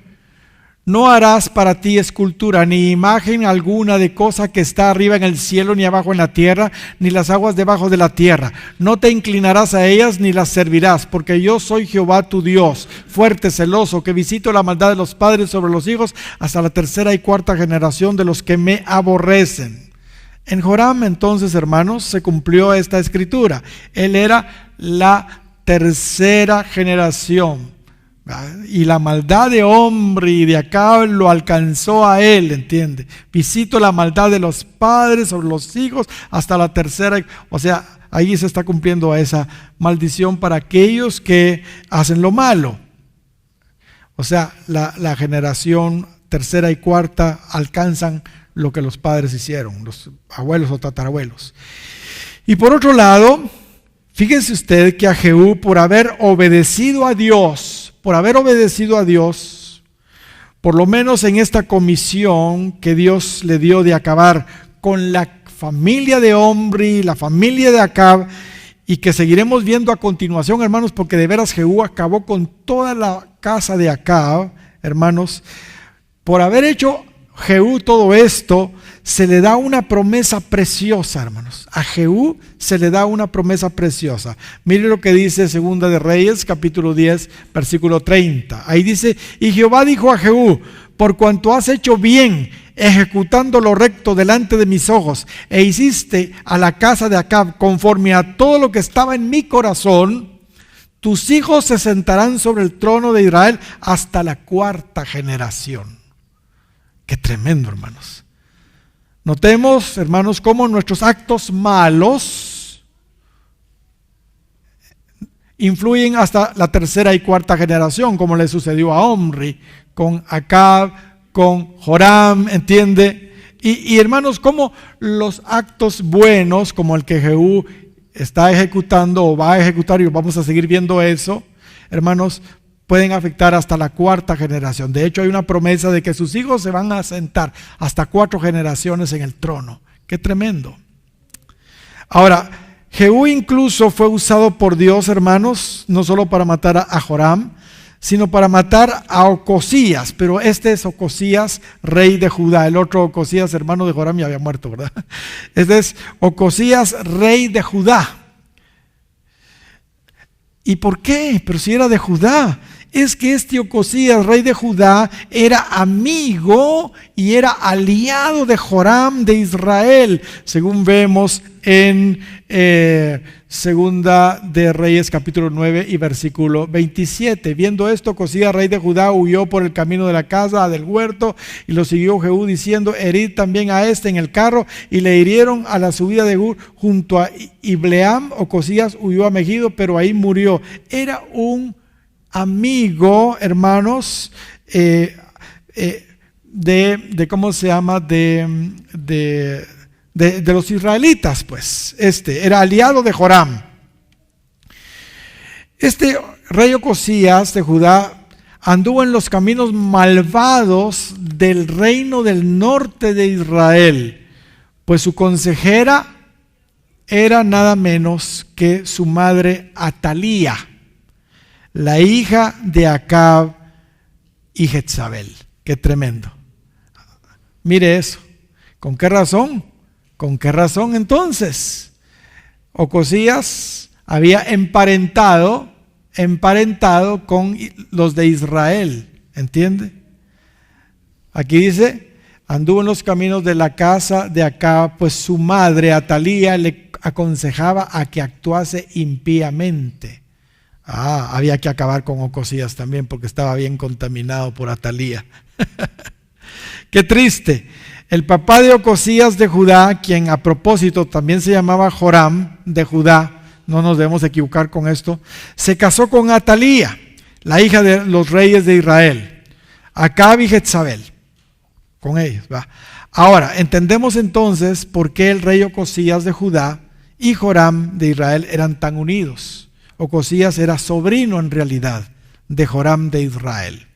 No harás para ti escultura ni imagen alguna de cosa que está arriba en el cielo, ni abajo en la tierra, ni las aguas debajo de la tierra. No te inclinarás a ellas ni las servirás, porque yo soy Jehová tu Dios, fuerte, celoso, que visito la maldad de los padres sobre los hijos hasta la tercera y cuarta generación de los que me aborrecen. En Joram entonces, hermanos, se cumplió esta escritura. Él era la tercera generación. Y la maldad de Omri y de Acab lo alcanzó a él, ¿entiende? Visito la maldad de los padres sobre los hijos hasta la tercera. O sea, ahí se está cumpliendo esa maldición para aquellos que hacen lo malo. O sea, la generación tercera y cuarta alcanzan lo que los padres hicieron, los abuelos o tatarabuelos. Y por otro lado, fíjense usted que a Jehú, por haber obedecido a Dios, por lo menos en esta comisión que Dios le dio de acabar con la familia de Omri, la familia de Acab, y que seguiremos viendo a continuación, hermanos, porque de veras Jehú acabó con toda la casa de Acab, hermanos. Por haber hecho Jehú todo esto, se le da una promesa preciosa, hermanos. A Jehú se le da una promesa preciosa. Mire lo que dice Segunda de Reyes, capítulo 10, versículo 30. Ahí dice: y Jehová dijo a Jehú: por cuanto has hecho bien, ejecutando lo recto delante de mis ojos, e hiciste a la casa de Acab conforme a todo lo que estaba en mi corazón, tus hijos se sentarán sobre el trono de Israel hasta la cuarta generación. Qué tremendo, hermanos. Notemos, hermanos, cómo nuestros actos malos influyen hasta la tercera y cuarta generación, como le sucedió a Omri, con Acab, con Joram, ¿entiende? Y hermanos, cómo los actos buenos, como el que Jehú está ejecutando o va a ejecutar, y vamos a seguir viendo eso, hermanos, pueden afectar hasta la cuarta generación. De hecho, hay una promesa de que sus hijos se van a sentar hasta 4 generaciones en el trono. ¡Qué tremendo! Ahora, Jehú incluso fue usado por Dios, hermanos, no solo para matar a Joram, sino para matar a Ocosías. Pero este es Ocosías, rey de Judá. El otro Ocosías, hermano de Joram, ya había muerto, ¿verdad? Este es Ocosías, rey de Judá. ¿Y por qué? Pero si era de Judá. Es que este Ocosías, rey de Judá, era amigo y era aliado de Joram de Israel, según vemos en Segunda de Reyes capítulo 9 y versículo 27. Viendo esto, Ocosías, rey de Judá, huyó por el camino de la casa del huerto y lo siguió Jehú diciendo: herid también a este en el carro. Y le hirieron a la subida de Gur junto a Ibleam. Ocosías huyó a Megido, pero ahí murió. Era un amigo, hermanos, de ¿cómo se llama? De los israelitas, pues. Era aliado de Joram. Este rey Ocosías de Judá anduvo en los caminos malvados del reino del norte de Israel, pues su consejera era nada menos que su madre Atalía, la hija de Acab y Jezabel. Qué tremendo. Mire eso. ¿Con qué razón? ¿Con qué razón entonces? Ocosías había emparentado con los de Israel, ¿entiende? Aquí dice: anduvo en los caminos de la casa de Acab, pues su madre Atalía le aconsejaba a que actuase impíamente. Había que acabar con Ocosías también, porque estaba bien contaminado por Atalía. Qué triste. El papá de Ocosías de Judá, quien a propósito también se llamaba Joram de Judá, no nos debemos equivocar con esto, se casó con Atalía, la hija de los reyes de Israel, Acab y Jezabel, con ellos. Ahora, entendemos entonces por qué el rey Ocosías de Judá y Joram de Israel eran tan unidos. Ocosías era sobrino en realidad de Joram de Israel.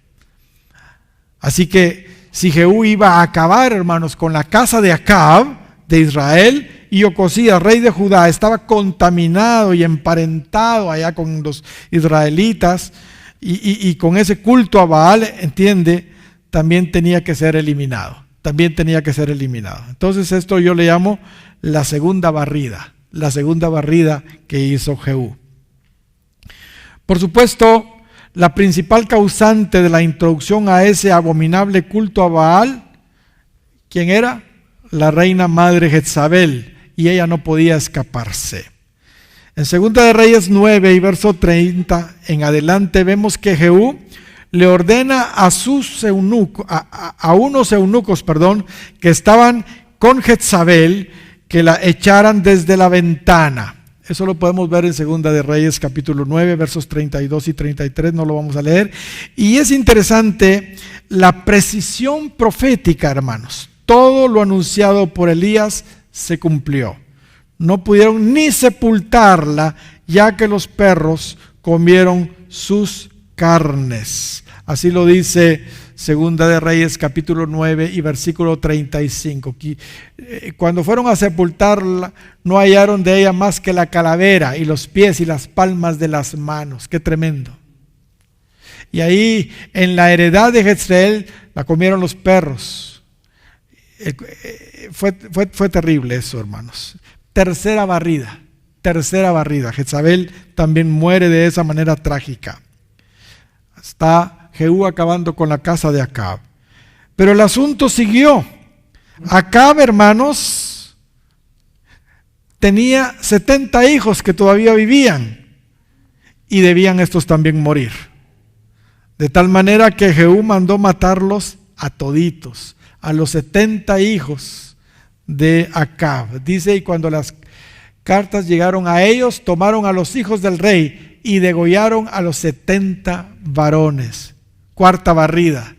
Así que si Jehú iba a acabar, hermanos, con la casa de Acab de Israel, y Ocosías, rey de Judá, estaba contaminado y emparentado allá con los israelitas y con ese culto a Baal, entiende, también tenía que ser eliminado. Entonces esto yo le llamo la segunda barrida que hizo Jehú. Por supuesto, la principal causante de la introducción a ese abominable culto a Baal, ¿quién era? La reina madre Jezabel, y ella no podía escaparse. En 2 de Reyes 9 y verso 30 en adelante vemos que Jehú le ordena a sus eunucos, a unos eunucos, que estaban con Jezabel, que la echaran desde la ventana. Eso lo podemos ver en 2 de Reyes capítulo 9, versos 32 y 33, no lo vamos a leer. Y es interesante la precisión profética, hermanos. Todo lo anunciado por Elías se cumplió. No pudieron ni sepultarla, ya que los perros comieron sus carnes. Así lo dice 2 de Reyes capítulo 9 y versículo 35. Cuando fueron a sepultarla, no hallaron de ella más que la calavera y los pies y las palmas de las manos. Qué tremendo. Y ahí en la heredad de Jezreel la comieron los perros. Fue terrible eso, hermanos. Tercera barrida. Jezabel también muere de esa manera trágica. Está Jehú acabando con la casa de Acab. Pero el asunto siguió. Acab, hermanos, tenía 70 hijos que todavía vivían y debían estos también morir. De tal manera que Jehú mandó matarlos a toditos, a los 70 hijos de Acab. Dice: y cuando las cartas llegaron a ellos, tomaron a los hijos del rey y degollaron a los 70 varones. Cuarta barrida,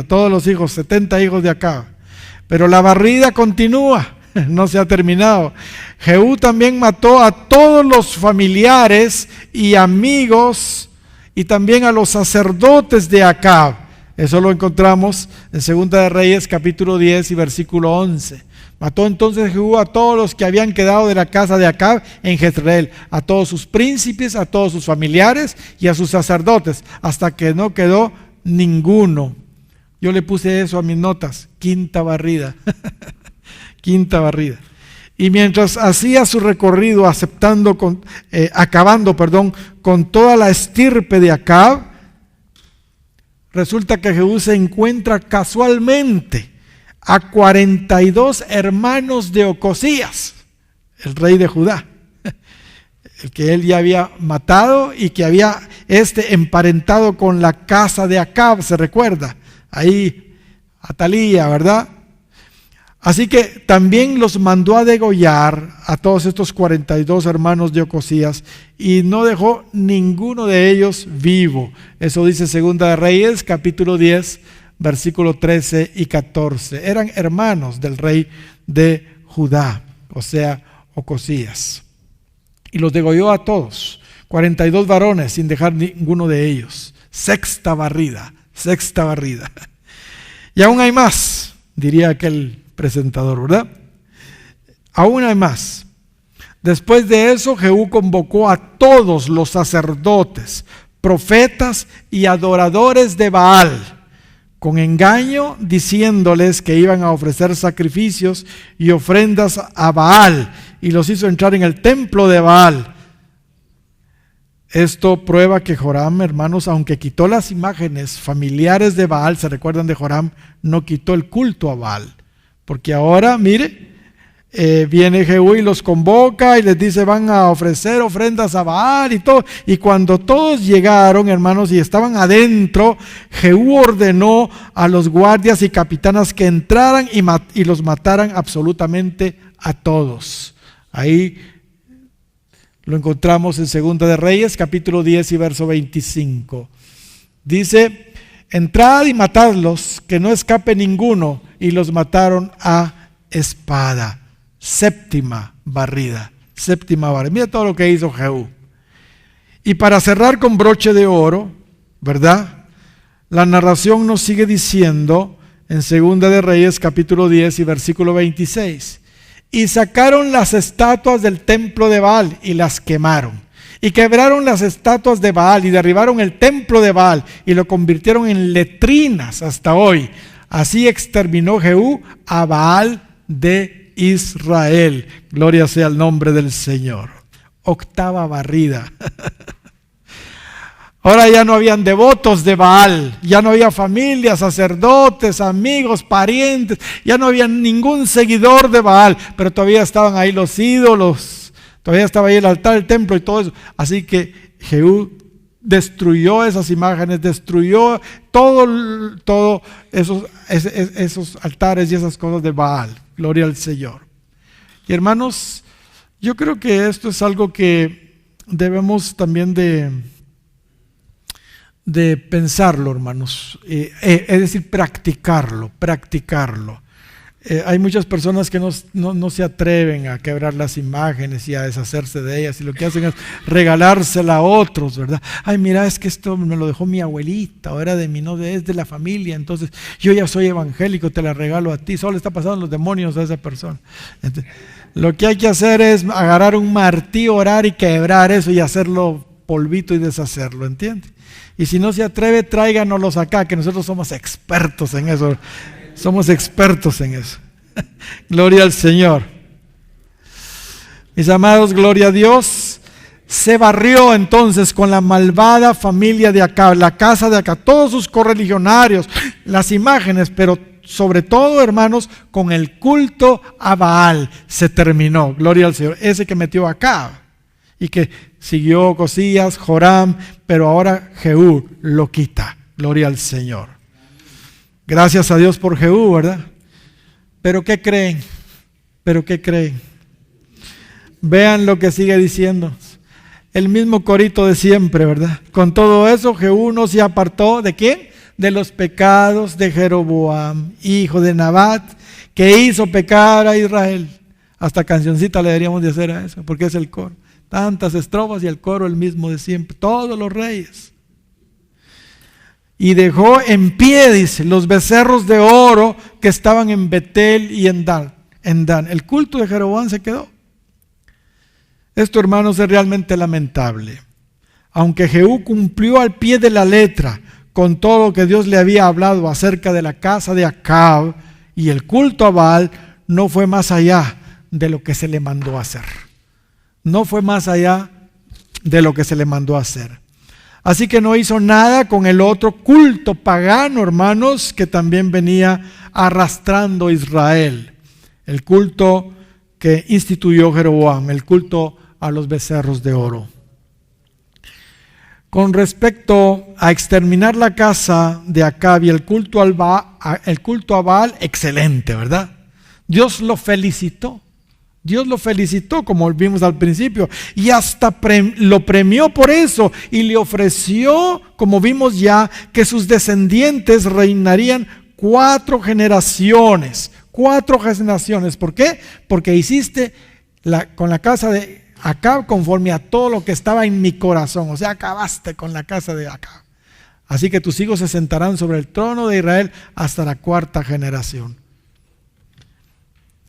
todos los hijos, 70 hijos de Acab. Pero la barrida continúa, no se ha terminado. Jehú también mató a todos los familiares y amigos y también a los sacerdotes de Acab. Eso lo encontramos en 2 de Reyes capítulo 10 y versículo 11. Mató entonces Jehú a todos los que habían quedado de la casa de Acab en Jezreel, a todos sus príncipes, a todos sus familiares y a sus sacerdotes, hasta que no quedó ninguno. Yo le puse eso a mis notas, quinta barrida. Y mientras hacía su recorrido acabando con toda la estirpe de Acab, resulta que Jehú se encuentra casualmente a 42 hermanos de Ocosías, el rey de Judá. el que él ya había matado y que había emparentado con la casa de Acab, ¿se recuerda? Ahí, Atalía, ¿verdad? Así que también los mandó a degollar a todos estos 42 hermanos de Ocosías y no dejó ninguno de ellos vivo. Eso dice Segunda de Reyes, capítulo 10, versículos 13 y 14. Eran hermanos del rey de Judá, o sea, Ocosías. Y los degolló a todos, 42 varones, sin dejar ninguno de ellos. Sexta barrida. Y aún hay más, diría aquel presentador, ¿verdad? Aún hay más. Después de eso, Jehú convocó a todos los sacerdotes, profetas y adoradores de Baal, con engaño, diciéndoles que iban a ofrecer sacrificios y ofrendas a Baal, y los hizo entrar en el templo de Baal. Esto prueba que Joram, hermanos, aunque quitó las imágenes familiares de Baal, ¿se recuerdan de Joram? No quitó el culto a Baal. Porque ahora, mire, viene Jehú y los convoca y les dice van a ofrecer ofrendas a Baal y todo. Y cuando todos llegaron, hermanos, y estaban adentro, Jehú ordenó a los guardias y capitanas que entraran y los mataran absolutamente a todos. Ahí lo encontramos en Segunda de Reyes, capítulo 10 y verso 25. Dice: entrad y matadlos, que no escape ninguno. Y los mataron a espada. Séptima barrida. Mira todo lo que hizo Jehú. Y para cerrar con broche de oro, ¿verdad? La narración nos sigue diciendo en Segunda de Reyes, capítulo 10 y versículo 26. Y sacaron las estatuas del templo de Baal y las quemaron. Y quebraron las estatuas de Baal y derribaron el templo de Baal y lo convirtieron en letrinas hasta hoy. Así exterminó Jehú a Baal de Israel. Gloria sea el nombre del Señor. Octava barrida. Ahora ya no habían devotos de Baal, ya no había familia, sacerdotes, amigos, parientes, ya no había ningún seguidor de Baal, pero todavía estaban ahí los ídolos, todavía estaba ahí el altar, el templo y todo eso. Así que Jehú destruyó esas imágenes, destruyó todo esos altares y esas cosas de Baal. Gloria al Señor. Y hermanos, yo creo que esto es algo que debemos también de pensarlo, hermanos, es decir, practicarlo. Hay muchas personas que no se atreven a quebrar las imágenes y a deshacerse de ellas, y lo que hacen es regalársela a otros, ¿verdad? Ay, mira, es que esto me lo dejó mi abuelita, o era de mí, no es de la familia, entonces yo ya soy evangélico, te la regalo a ti. Solo le está pasando los demonios a esa persona. Entonces, lo que hay que hacer es agarrar un martillo, orar y quebrar eso y hacerlo polvito y deshacerlo, ¿entiendes? Y si no se atreve, tráiganoslos acá, que nosotros somos expertos en eso. Somos expertos en eso. Gloria al Señor. Mis amados, gloria a Dios. Se barrió entonces con la malvada familia de Acab, la casa de Acab, todos sus correligionarios, las imágenes, pero sobre todo, hermanos, con el culto a Baal se terminó. Gloria al Señor. Ese que metió a Acab y que siguió Ocosías, Joram, pero ahora Jehú lo quita. Gloria al Señor. Gracias a Dios por Jehú, ¿verdad? Pero ¿qué creen? Vean lo que sigue diciendo. El mismo corito de siempre, ¿verdad? Con todo eso, Jehú no se apartó ¿de quién? De los pecados de Jeroboam, hijo de Nabat, que hizo pecar a Israel. Hasta cancioncita le deberíamos de hacer a eso, porque es el coro. Tantas estrofas y el coro el mismo de siempre. Todos los reyes. Y dejó en pie, dice, los becerros de oro que estaban en Betel y en Dan. El culto de Jeroboam se quedó. Esto, hermanos, es realmente lamentable. Aunque Jehú cumplió al pie de la letra con todo lo que Dios le había hablado acerca de la casa de Acab y el culto a Baal, no fue más allá de lo que se le mandó a hacer. No fue más allá de lo que se le mandó a hacer. Así que no hizo nada con el otro culto pagano, hermanos, que también venía arrastrando Israel. El culto que instituyó Jeroboam, el culto a los becerros de oro. Con respecto a exterminar la casa de Acab y el culto a Baal, excelente, ¿verdad? Dios lo felicitó. Dios lo felicitó, como vimos al principio, y hasta lo premió por eso, y le ofreció, como vimos ya, que sus descendientes reinarían 4 generaciones. 4 generaciones. ¿Por qué? Porque hiciste con la casa de Acab conforme a todo lo que estaba en mi corazón. O sea, acabaste con la casa de Acab. Así que tus hijos se sentarán sobre el trono de Israel hasta la 4ª generación.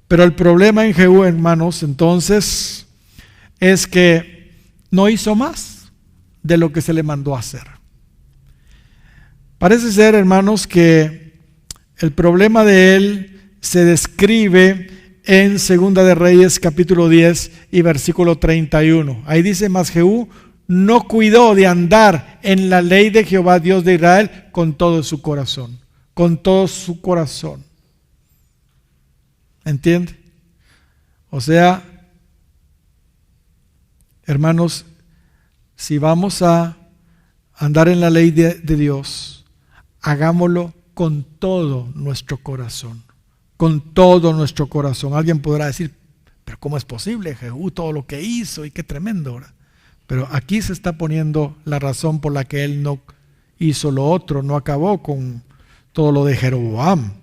Pero el problema en Jehú, hermanos, entonces, es que no hizo más de lo que se le mandó a hacer. Parece ser, hermanos, que el problema de él se describe en Segunda de Reyes, capítulo 10 y versículo 31. Ahí dice: mas Jehú no cuidó de andar en la ley de Jehová Dios de Israel con todo su corazón. Con todo su corazón. ¿Entiende? O sea, hermanos, si vamos a andar en la ley de Dios, hagámoslo con todo nuestro corazón. Con todo nuestro corazón. Alguien podrá decir: pero ¿cómo es posible, Jehú, todo lo que hizo y qué tremendo, ¿verdad? Pero aquí se está poniendo la razón por la que él no hizo lo otro, no acabó con todo lo de Jeroboam.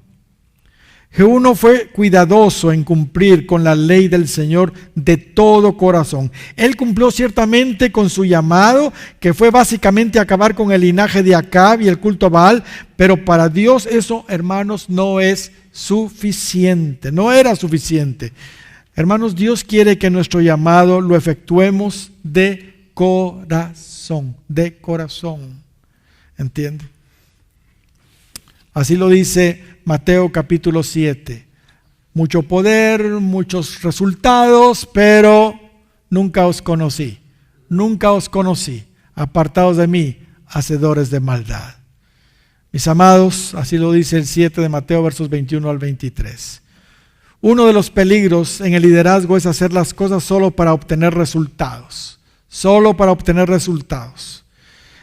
Jehú no fue cuidadoso en cumplir con la ley del Señor de todo corazón. Él cumplió ciertamente con su llamado, que fue básicamente acabar con el linaje de Acab y el culto a Baal, pero para Dios eso, hermanos, no es suficiente, no era suficiente. Hermanos, Dios quiere que nuestro llamado lo efectuemos de corazón, ¿entiende? Así lo dice Mateo capítulo 7. Mucho poder, muchos resultados, pero nunca os conocí, apartados de mí, hacedores de maldad. Mis amados, así lo dice el 7 de Mateo, versos 21 al 23. Uno de los peligros en el liderazgo es hacer las cosas solo para obtener resultados.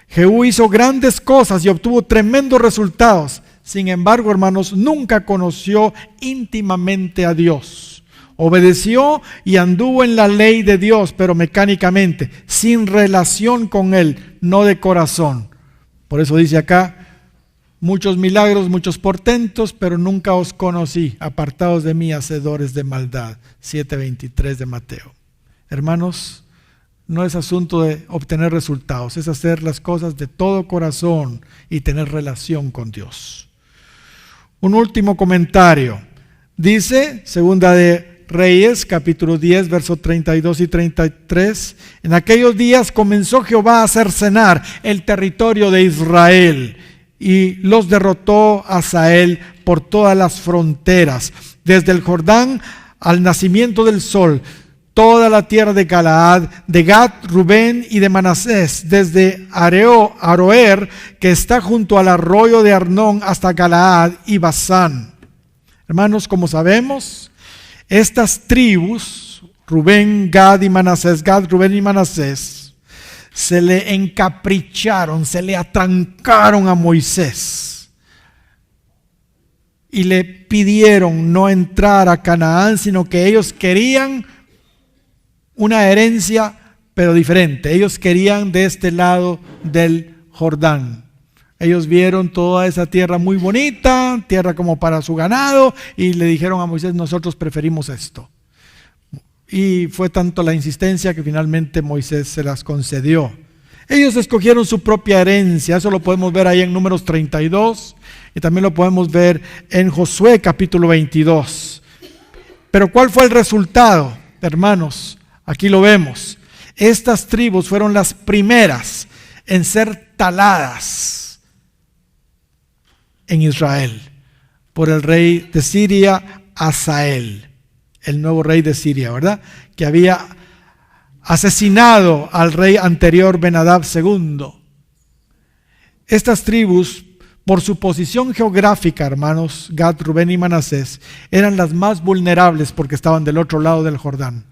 Jehú hizo grandes cosas y obtuvo tremendos resultados. Sin embargo, hermanos, nunca conoció íntimamente a Dios. Obedeció y anduvo en la ley de Dios, pero mecánicamente, sin relación con Él, no de corazón. Por eso dice acá: muchos milagros, muchos portentos, pero nunca os conocí, apartados de mí, hacedores de maldad. 7:23 de Mateo. Hermanos, no es asunto de obtener resultados, es hacer las cosas de todo corazón y tener relación con Dios. Un último comentario. Dice, Segunda de Reyes, capítulo 10, versos 32 y 33. En aquellos días comenzó Jehová a cercenar el territorio de Israel y los derrotó a Hazael por todas las fronteras, desde el Jordán al nacimiento del sol, toda la tierra de Galaad, de Gad, Rubén y de Manasés, desde Aroer, que está junto al arroyo de Arnón, hasta Galaad y Basán. Hermanos, como sabemos, estas tribus, Rubén, Gad, Rubén y Manasés, se le encapricharon, se le atrancaron a Moisés y le pidieron no entrar a Canaán, sino que ellos querían una herencia, pero diferente. Ellos querían de este lado del Jordán. Ellos vieron toda esa tierra muy bonita, tierra como para su ganado, y le dijeron a Moisés: nosotros preferimos esto. Y fue tanto la insistencia que finalmente Moisés se las concedió. Ellos escogieron su propia herencia. Eso lo podemos ver ahí en Números 32 y también lo podemos ver en Josué capítulo 22. Pero ¿cuál fue el resultado, hermanos? Aquí lo vemos. Estas tribus fueron las primeras en ser taladas en Israel por el rey de Siria, Hazael, el nuevo rey de Siria, ¿verdad? Que había asesinado al rey anterior, Ben-Hadad II. Estas tribus, por su posición geográfica, hermanos, Gad, Rubén y Manasés, eran las más vulnerables porque estaban del otro lado del Jordán.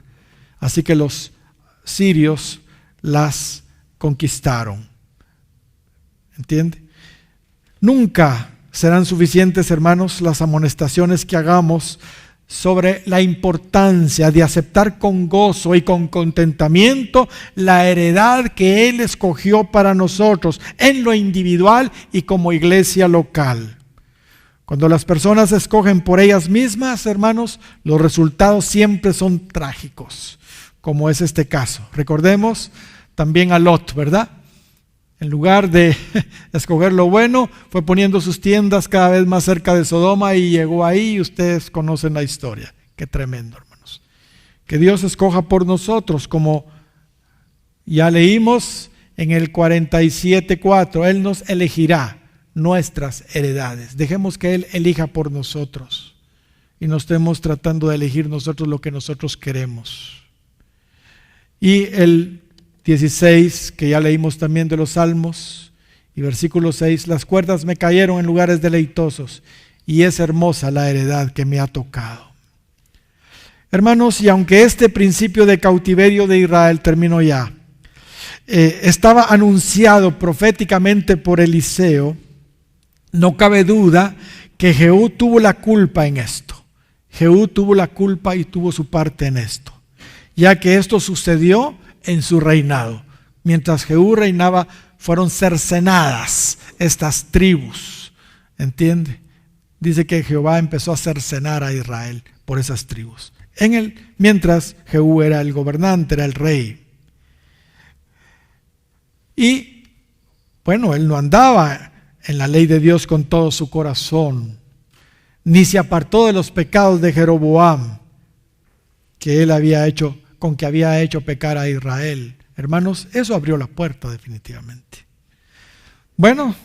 Así que los sirios las conquistaron. ¿Entiende? Nunca serán suficientes, hermanos, las amonestaciones que hagamos sobre la importancia de aceptar con gozo y con contentamiento la heredad que Él escogió para nosotros en lo individual y como iglesia local. Cuando las personas escogen por ellas mismas, hermanos, los resultados siempre son trágicos, como es este caso. Recordemos también a Lot, ¿verdad? En lugar de escoger lo bueno, fue poniendo sus tiendas cada vez más cerca de Sodoma y llegó ahí, y ustedes conocen la historia. Qué tremendo, hermanos. Que Dios escoja por nosotros, como ya leímos en el 47:4, Él nos elegirá nuestras heredades. Dejemos que Él elija por nosotros y no estemos tratando de elegir nosotros lo que nosotros queremos. Y el 16, que ya leímos también de los Salmos, y versículo 6, las cuerdas me cayeron en lugares deleitosos, y es hermosa la heredad que me ha tocado. Hermanos, y aunque este principio de cautiverio de Israel terminó ya, estaba anunciado proféticamente por Eliseo, no cabe duda que Jehú tuvo la culpa en esto. Jehú tuvo la culpa y tuvo su parte en esto, ya que esto sucedió en su reinado. Mientras Jehú reinaba, fueron cercenadas estas tribus. ¿Entiende? Dice que Jehová empezó a cercenar a Israel por esas tribus. Mientras Jehú era el gobernante, era el rey. Y bueno, él no andaba en la ley de Dios con todo su corazón, ni se apartó de los pecados de Jeroboam, que él había hecho, con que había hecho pecar a Israel. Hermanos, eso abrió la puerta definitivamente. Bueno,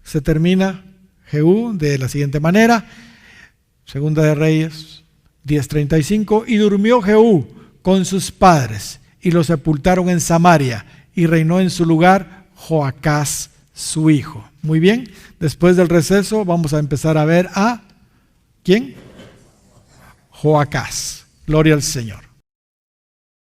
se termina Jehú de la siguiente manera. Segunda de Reyes 10:35, y durmió Jehú con sus padres y lo sepultaron en Samaria, y reinó en su lugar Joacás su hijo. Muy bien, después del receso vamos a empezar a ver a ¿quién? Joacás. Gloria al Señor.